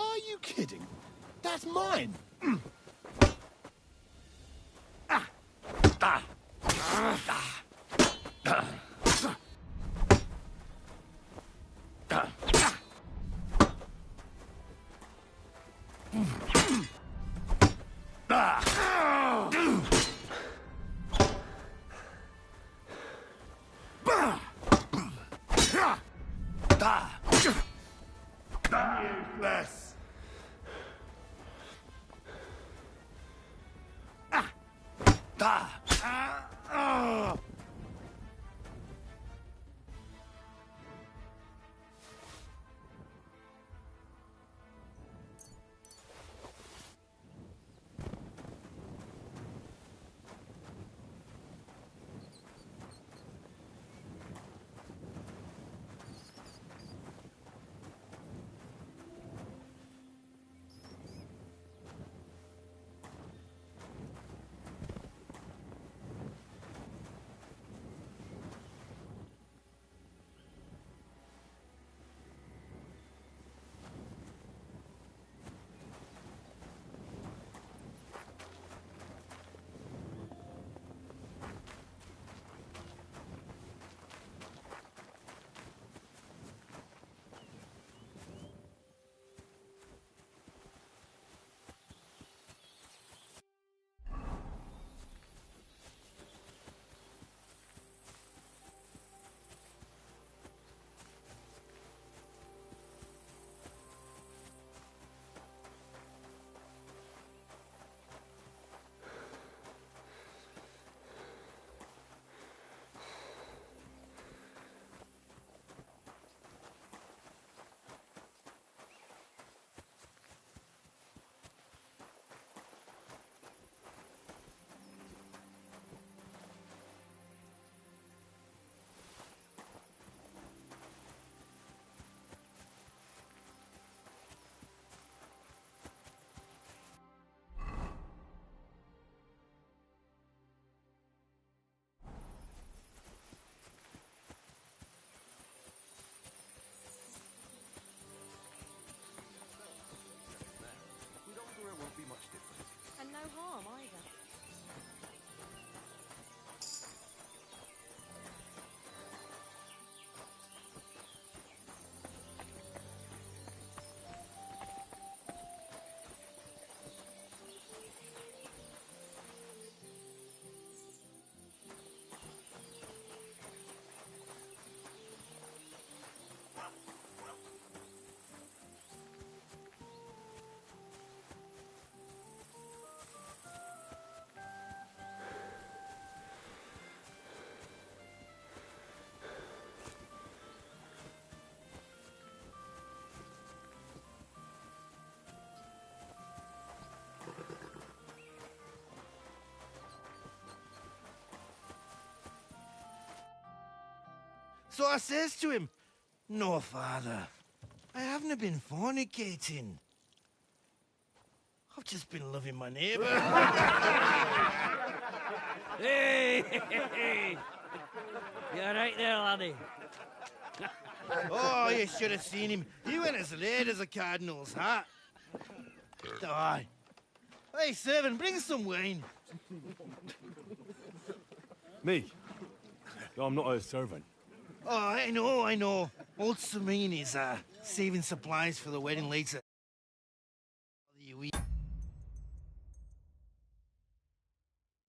Are you kidding? That's mine. Useless. So I says to him, "No, father, I haven't been fornicating. I've just been loving my neighbour." Hey! You all right there, laddie? Oh, you should have seen him. He went as red as a cardinal's hat. Aye. Hey, servant, bring some wine. Me? I'm not a servant. Oh, I know. Old Serene is saving supplies for the wedding later.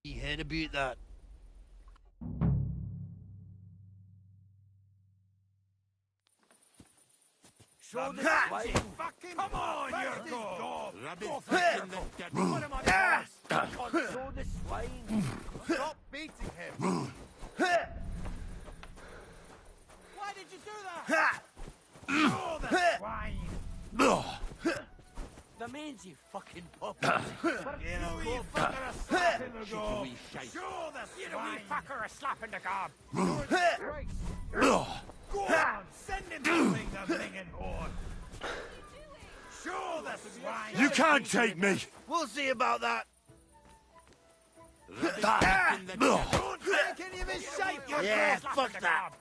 You heard about that? Show the swine. Come on, Yurko! Go for it in the dead. Put him on the horse. Show the swine. Stop beating him. Why did you do that? Show the swine. The means you fucking puppy. You know you fucker a slap in the gob. Show the swine. You know you fucker a slap in the gob. Go on, send him to ring the blingin' horn. Show the swine. You can't take me! We'll see about that. Don't take any of his shite, you Yeah, fuck that.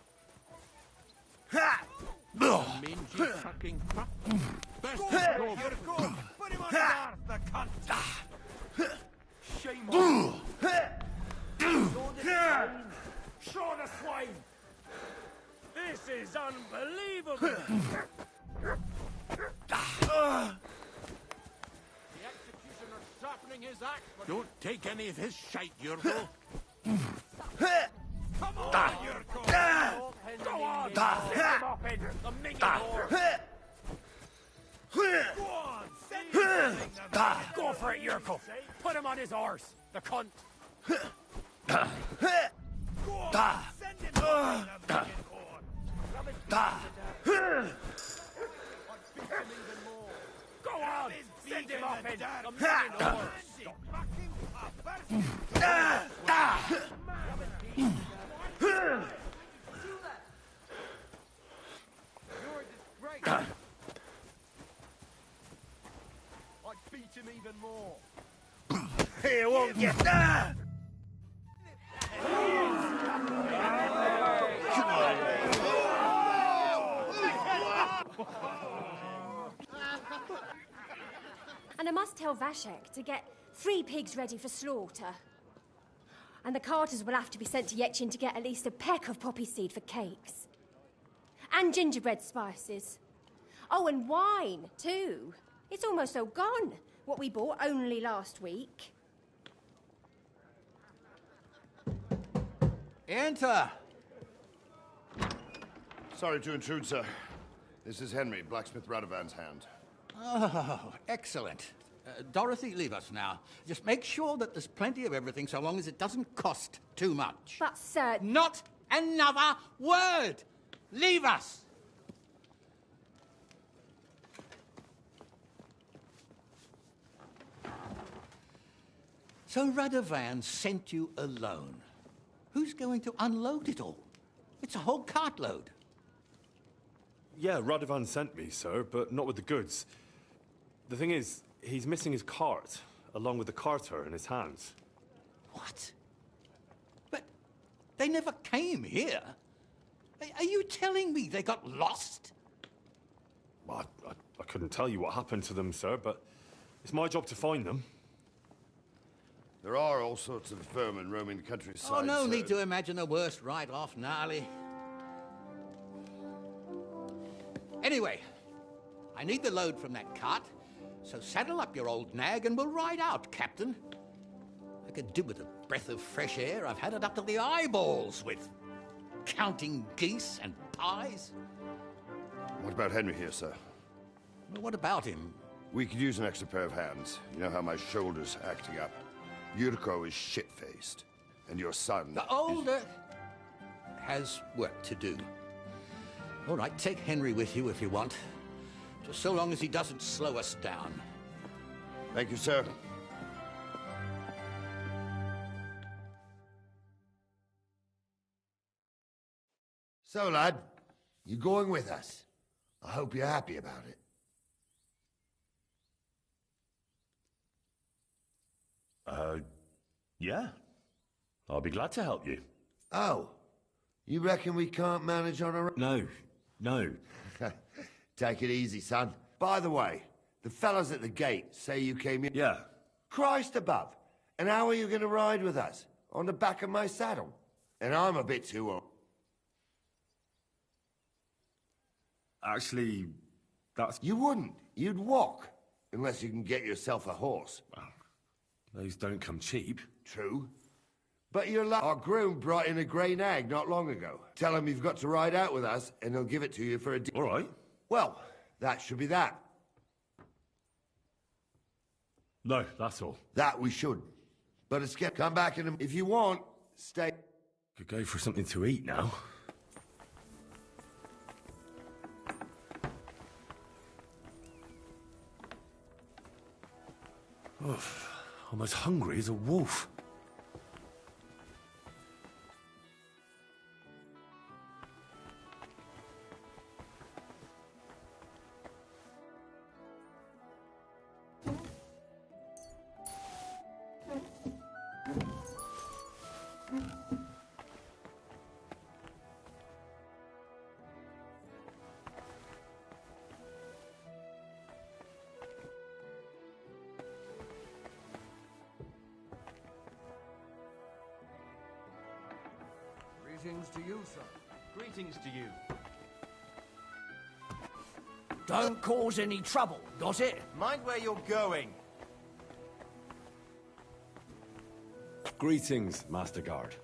Mangy fucking fuck. Best go. Put him on the arm, the cunt. Shame on you. Show the swine. This is unbelievable. The executioner's sharpening his axe. Don't take any of his shite, Yurko. Come on, Yurko. Go on. Send him off in the minging whore. Go on, send him go for it, Yurko. Put him on his horse, the cunt. Go on, send him off in the minging whore. Go on, send him off in the minging whore. I'd beat him even more. He won't get that. And I must tell Vashek to get 3 pigs ready for slaughter. And the carters will have to be sent to Yetchin to get at least a peck of poppy seed for cakes. And gingerbread spices. Oh, and wine, too. It's almost all gone, what we bought only last week. Enter! Sorry to intrude, sir. This is Henry, blacksmith Radovan's hand. Oh, excellent. Dorothy, leave us now. Just make sure that there's plenty of everything so long as it doesn't cost too much. But, sir... Not another word! Leave us! So Radovan sent you alone. Who's going to unload it all? It's a whole cartload. Yeah, Radovan sent me, sir, but not with the goods. The thing is, he's missing his cart, along with the carter in his hands. What? But they never came here. Are you telling me they got lost? Well, I couldn't tell you what happened to them, sir, but it's my job to find them. There are all sorts of vermin roaming the countryside. Oh, no sir. need to imagine the worst right off, gnarly. Anyway, I need the load from that cart, so saddle up your old nag and we'll ride out, Captain. I could do with a breath of fresh air. I've had it up to the eyeballs with counting geese and pies. What about Henry here, sir? Well, what about him? We could use an extra pair of hands. You know how my shoulder's acting up. Yurko is shit-faced, and your son... The older has work to do. All right, take Henry with you if you want. Just so long as he doesn't slow us down. Thank you, sir. So, lad, you going with us? I hope you're happy about it. Yeah. I'll be glad to help you. Oh, you reckon we can't manage on our own? No. Take it easy, son. By the way, the fellas at the gate say you came in... Yeah. Christ above. And how are you going to ride with us? On the back of my saddle? And I'm a bit too old. Actually, that's... You wouldn't. You'd walk. Unless you can get yourself a horse. Well, those don't come cheap. True. But our groom brought in a grey nag not long ago. Tell him you've got to ride out with us, and he'll give it to you for a... All right. Well, that should be that. No, that's all. That we should. But it's come back in if you want, stay... Could go for something to eat now. Oof, I'm as hungry as a wolf. Greetings to you, sir. Greetings to you. Don't cause any trouble, got it? Mind where you're going. Greetings, Master Guard.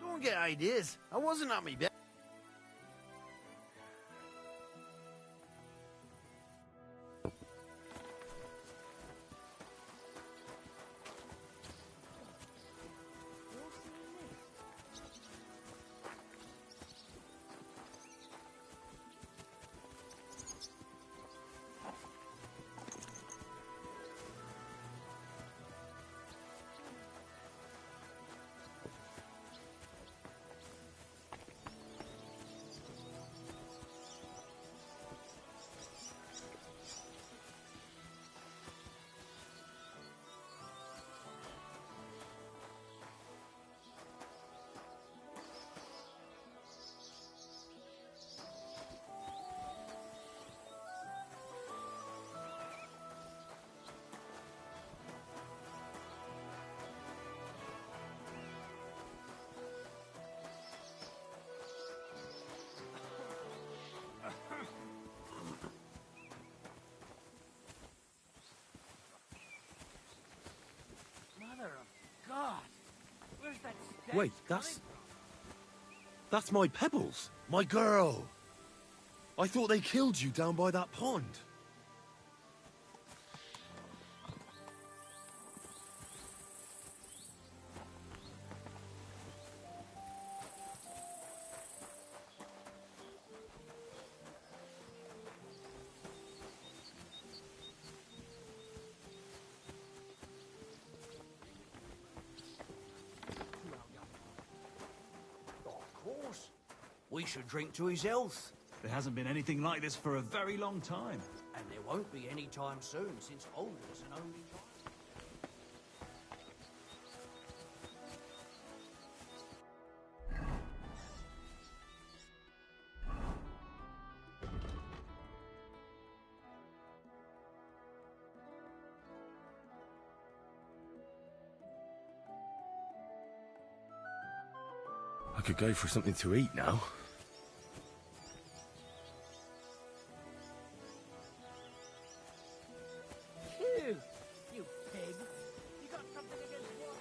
Don't get ideas. I wasn't at me best. Mother of God! Where's that stench Wait, that's my Pebbles, my girl. I thought they killed you down by that pond. We should drink to his health. There hasn't been anything like this for a very long time. And there won't be any time soon, since Old was an only child. I could go for something to eat now. You pig! You got something against what?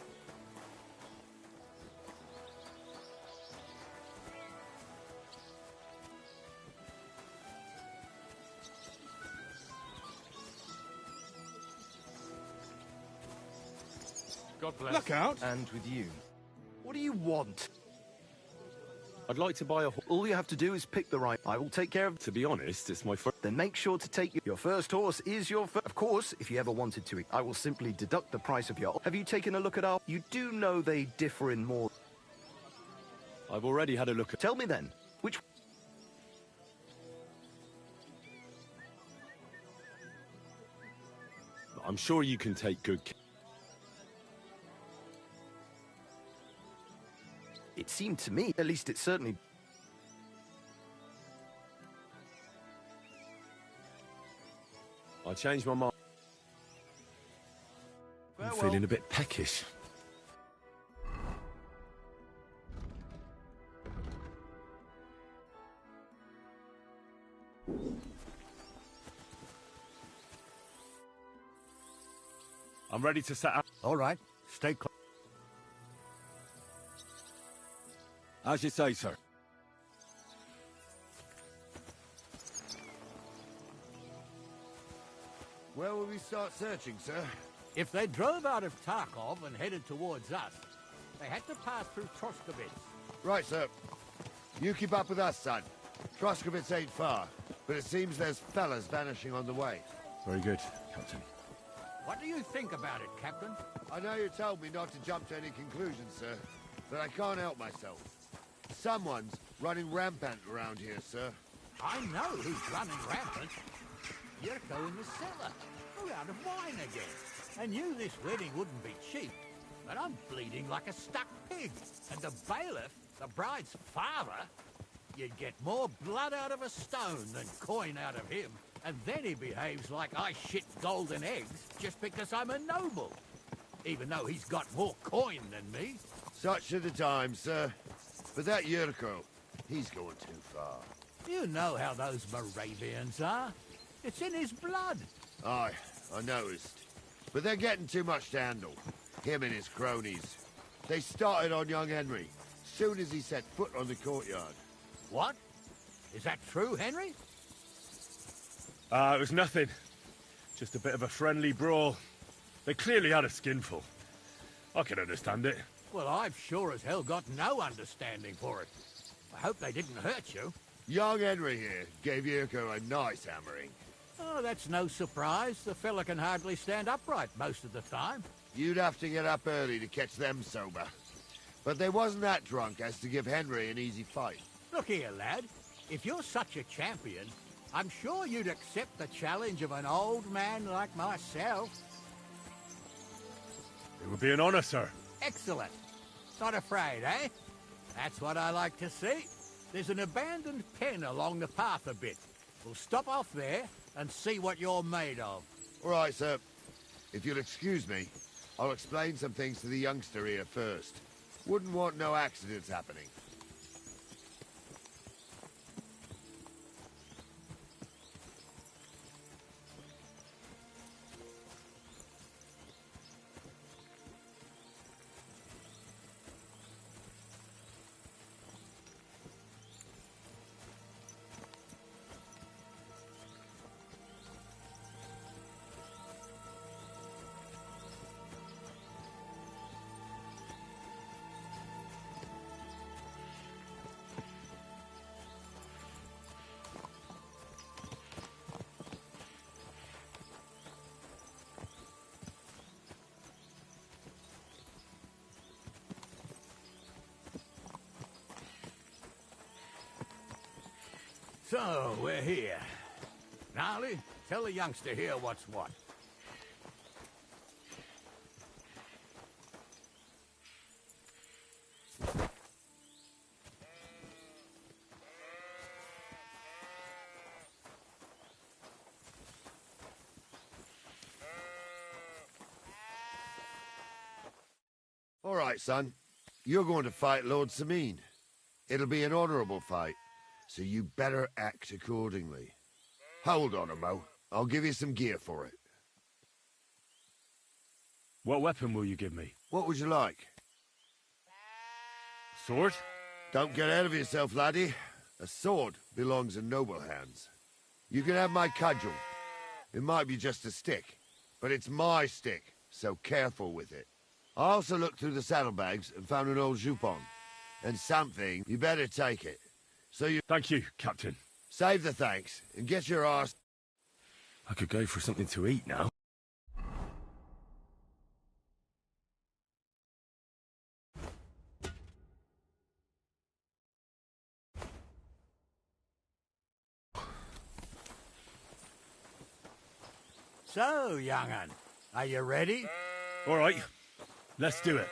God bless. Look out! And with you. What do you want? I'd like to buy a horse. All you have to do is pick the right. I will take care of. To be honest, it's my first. Then make sure to take your first horse is your first. Of course, if you ever wanted to, I will simply deduct the price of your. Have you taken a look at our? You do know they differ in more. I've already had a look at. Tell me then, which. I'm sure you can take good care. It seemed to me, at least it certainly. I changed my mind. I'm feeling a bit peckish. I'm ready to set up. All right, stay close. As you say, sir. Where will we start searching, sir? If they drove out of Tarkov and headed towards us, they had to pass through Troskovitz. Right, sir. You keep up with us, son. Troskovitz ain't far, but it seems there's fellas vanishing on the way. Very good, Captain. What do you think about it, Captain? I know you told me not to jump to any conclusions, sir, but I can't help myself. Someone's running rampant around here, sir. I know who's running rampant. Yurko in the cellar. We're out of wine again. I knew this wedding wouldn't be cheap, but I'm bleeding like a stuck pig. And the bailiff, the bride's father, you'd get more blood out of a stone than coin out of him. And then he behaves like I shit golden eggs just because I'm a noble. Even though he's got more coin than me. Such are the times, sir. But that Yurko, he's going too far. You know how those Moravians are. It's in his blood. Aye, I noticed. But they're getting too much to handle. Him and his cronies. They started on young Henry, soon as he set foot on the courtyard. What? Is that true, Henry? It was nothing. Just a bit of a friendly brawl. They clearly had a skinful. I can understand it. Well, I've sure as hell got no understanding for it. I hope they didn't hurt you. Young Henry here gave Yurko a nice hammering. Oh, that's no surprise. The fella can hardly stand upright most of the time. You'd have to get up early to catch them sober. But they wasn't that drunk as to give Henry an easy fight. Look here, lad. If you're such a champion, I'm sure you'd accept the challenge of an old man like myself. It would be an honor, sir. Excellent. Not afraid, eh? That's what I like to see. There's an abandoned pen along the path a bit. We'll stop off there and see what you're made of. All right, sir. If you'll excuse me, I'll explain some things to the youngster here first. Wouldn't want no accidents happening. So, we're here. Gnarly, tell the youngster here what's what. All right, son. You're going to fight Lord Sameen. It'll be an honorable fight, so you better act accordingly. Hold on a mo. I'll give you some gear for it. What weapon will you give me? What would you like? Sword? Don't get ahead of yourself, laddie. A sword belongs in noble hands. You can have my cudgel. It might be just a stick, but it's my stick, so careful with it. I also looked through the saddlebags and found an old jupon. And something. You better take it. So you... Thank you, Captain. Save the thanks, and get your arse... I could go for something to eat now. So, young'un, are you ready? All right, let's do it.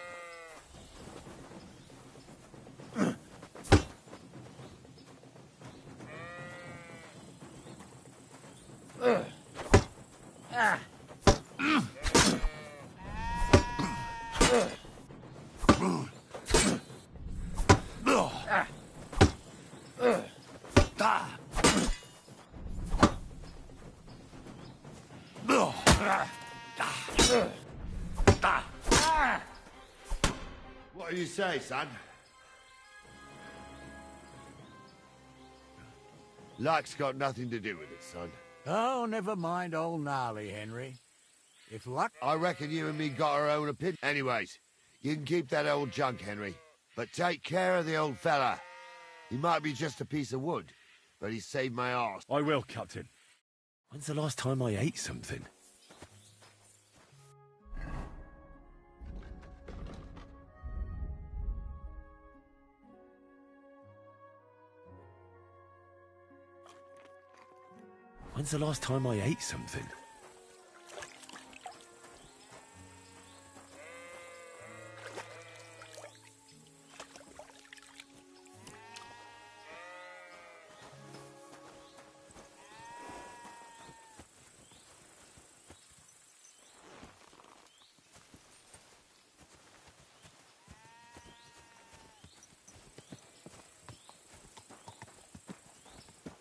What do you say, son? Luck's got nothing to do with it, son. Oh, never mind old Gnarly, Henry. If luck... I reckon you and me got our own opinion. Anyways, you can keep that old junk, Henry. But take care of the old fella. He might be just a piece of wood, but he saved my arse. I will, Captain. When's the last time I ate something? When's the last time I ate something?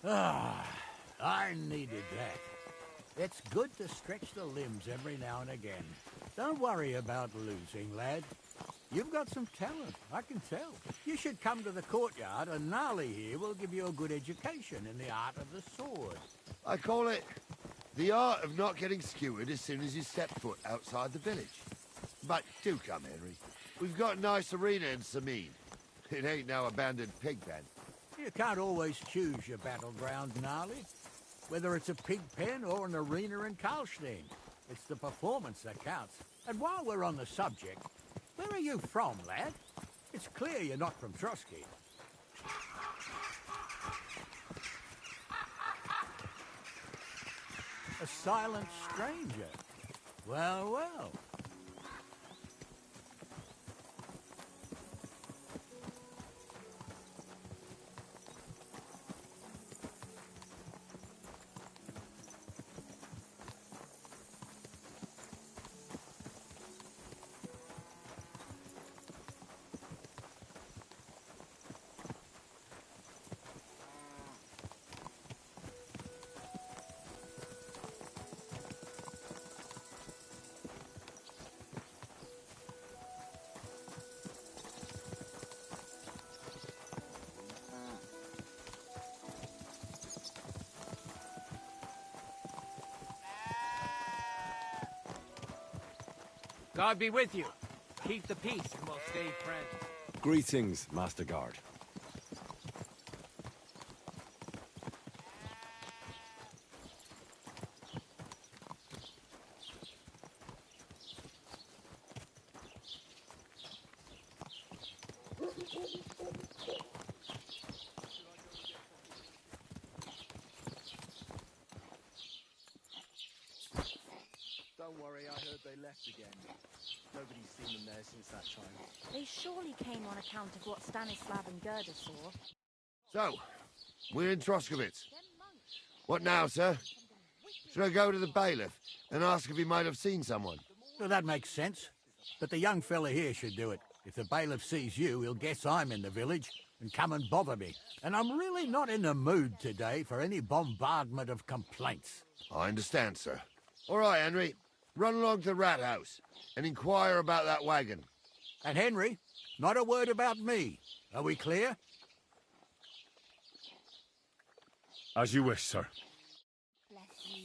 Ah, I needed that. It's good to stretch the limbs every now and again. Don't worry about losing, lad. You've got some talent, I can tell. You should come to the courtyard, and Gnarly here will give you a good education in the art of the sword. I call it the art of not getting skewered as soon as you step foot outside the village. But do come, Henry. We've got a nice arena in Sameen. It ain't no abandoned pig pen. You can't always choose your battleground, Gnarly. Whether it's a pig pen or an arena in Karlstein, it's the performance that counts. And while we're on the subject, where are you from, lad? It's clear you're not from Trotsky. A silent stranger. Well, well. God be with you. Keep the peace and we'll stay friends. Greetings, Master Guard. Don't worry, I heard they left again. Nobody's seen them there since that time. They surely came on account of what Stanislav and Gerda saw. So, we're in Troskowitz. What now, sir? Should I go to the bailiff and ask if he might have seen someone? Well, that makes sense. But the young fella here should do it. If the bailiff sees you, he'll guess I'm in the village and come and bother me. And I'm really not in the mood today for any bombardment of complaints. I understand, sir. All right, Henry. Run along to the rat house and inquire about that wagon. And Henry, not a word about me. Are we clear? As you wish, sir. Bless you.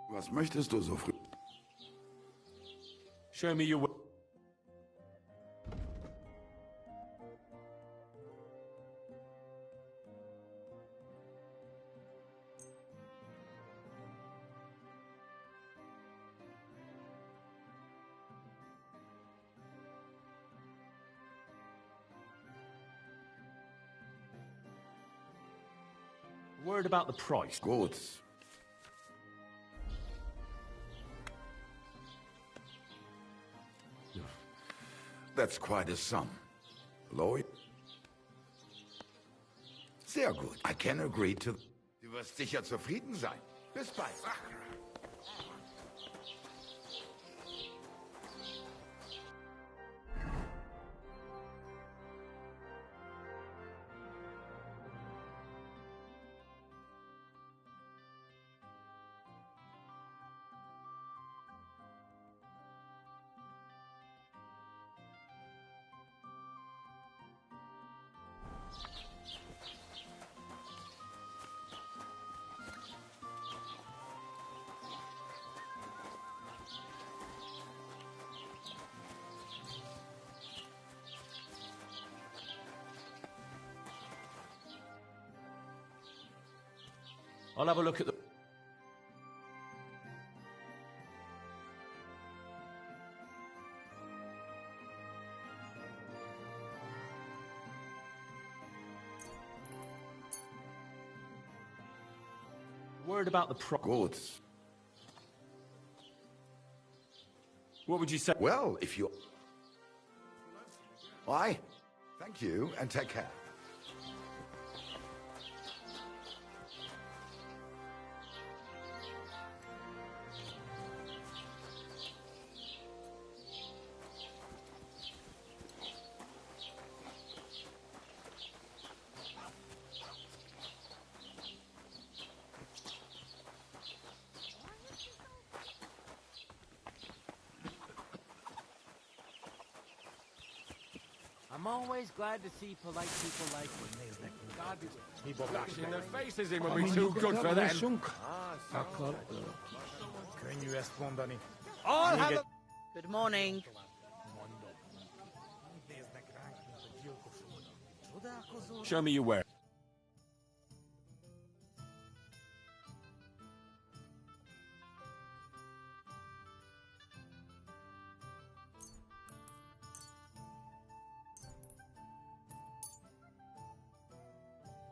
Was möchtest du so früh? Show me your way. Word about the price. Gut. That's quite a sum. Lloyd? Sehr gut. I can agree to... Du wirst sicher zufrieden sein. Bis bald. I'll have a look at the... Word about the pro... Good. What would you say? Well, if you... Why? Thank you, and take care. I'm always glad to see polite people like you. God be with you. Bashing their faces in would be too good for them. All have a... Good morning. Show me your where.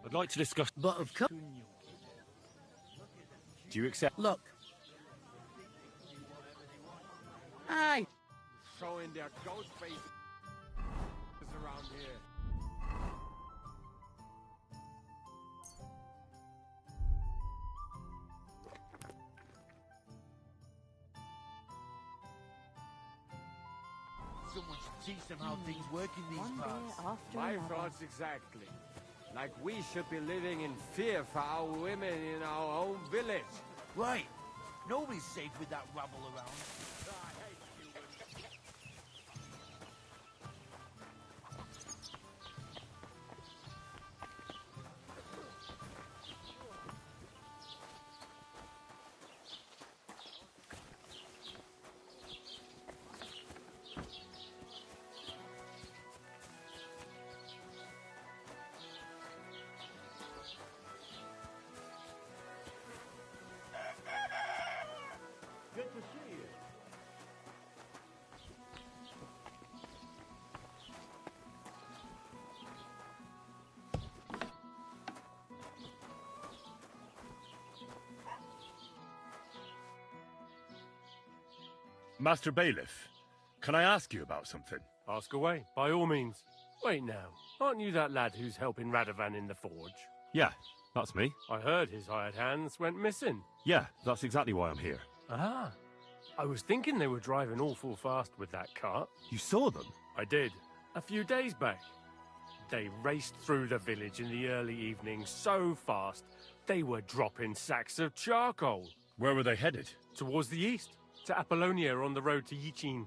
I'd like to discuss... But of course... Do you accept... Look. Aye. Showing their ghost faces around here. Someone should teach them how things work in these parts. My thoughts exactly. Like we should be living in fear for our women in our own village. Right. Nobody's safe with that rabble around. Good to see you. Master Bailiff, can I ask you about something? Ask away, by all means. Wait now, aren't you that lad who's helping Radovan in the forge? Yeah, that's me. I heard his hired hands went missing. Yeah, that's exactly why I'm here. Ah, I was thinking they were driving awful fast with that cart. You saw them? I did, a few days back. They raced through the village in the early evening so fast, they were dropping sacks of charcoal. Where were they headed? Towards the east, to Apollonia on the road to Yichin.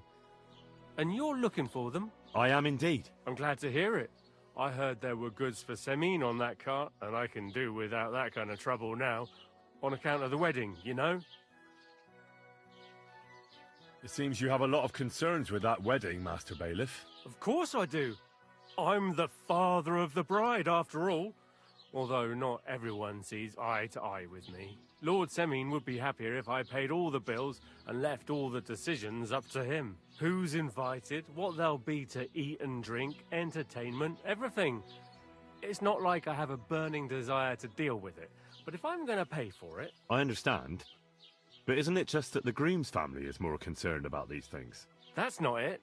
And you're looking for them, I am indeed. I'm glad to hear it. I heard there were goods for Semine on that cart, and I can do without that kind of trouble now, on account of the wedding, you know? It seems you have a lot of concerns with that wedding, Master Bailiff. Of course I do. I'm the father of the bride, after all. Although not everyone sees eye to eye with me. Lord Semine would be happier if I paid all the bills and left all the decisions up to him. Who's invited, what there'll be to eat and drink, entertainment, everything. It's not like I have a burning desire to deal with it, but if I'm going to pay for it... I understand. But isn't it just that the groom's family is more concerned about these things? That's not it.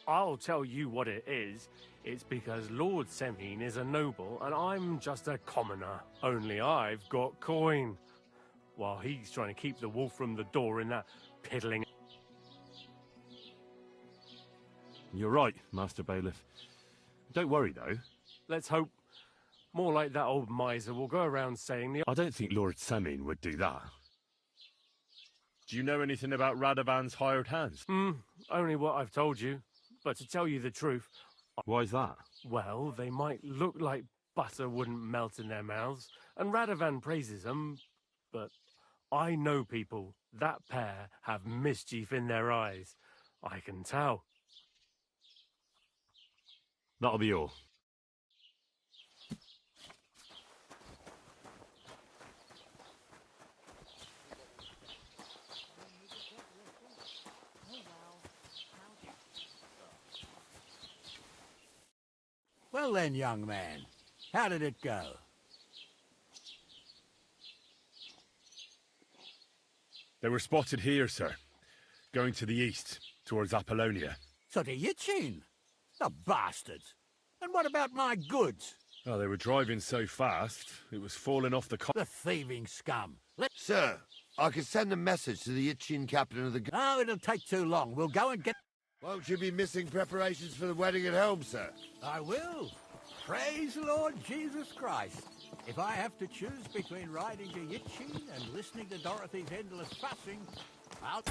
I'll tell you what it is. It's because Lord Semine is a noble and I'm just a commoner. Only I've got coin. While he's trying to keep the wolf from the door in that piddling... You're right, Master Bailiff. Don't worry, though. Let's hope. More like that old miser will go around saying the... I don't think Lord Semine would do that. Do you know anything about Radovan's hired hands? Only what I've told you. But to tell you the truth... Why's that? Well, they might look like butter wouldn't melt in their mouths, and Radovan praises them, but I know people. That pair have mischief in their eyes. I can tell. That'll be all. Well then, young man, how did it go? They were spotted here, sir. Going to the east, towards Apollonia. So to Yitchin? The bastards! And what about my goods? Oh, they were driving so fast, it was falling off the The thieving scum. Sir, I can send a message to the Itchin captain of the... Oh, it'll take too long. We'll go and get... Won't you be missing preparations for the wedding at home, sir? I will. Praise the Lord Jesus Christ. If I have to choose between riding to Yitchin and listening to Dorothy's endless fussing, I'll...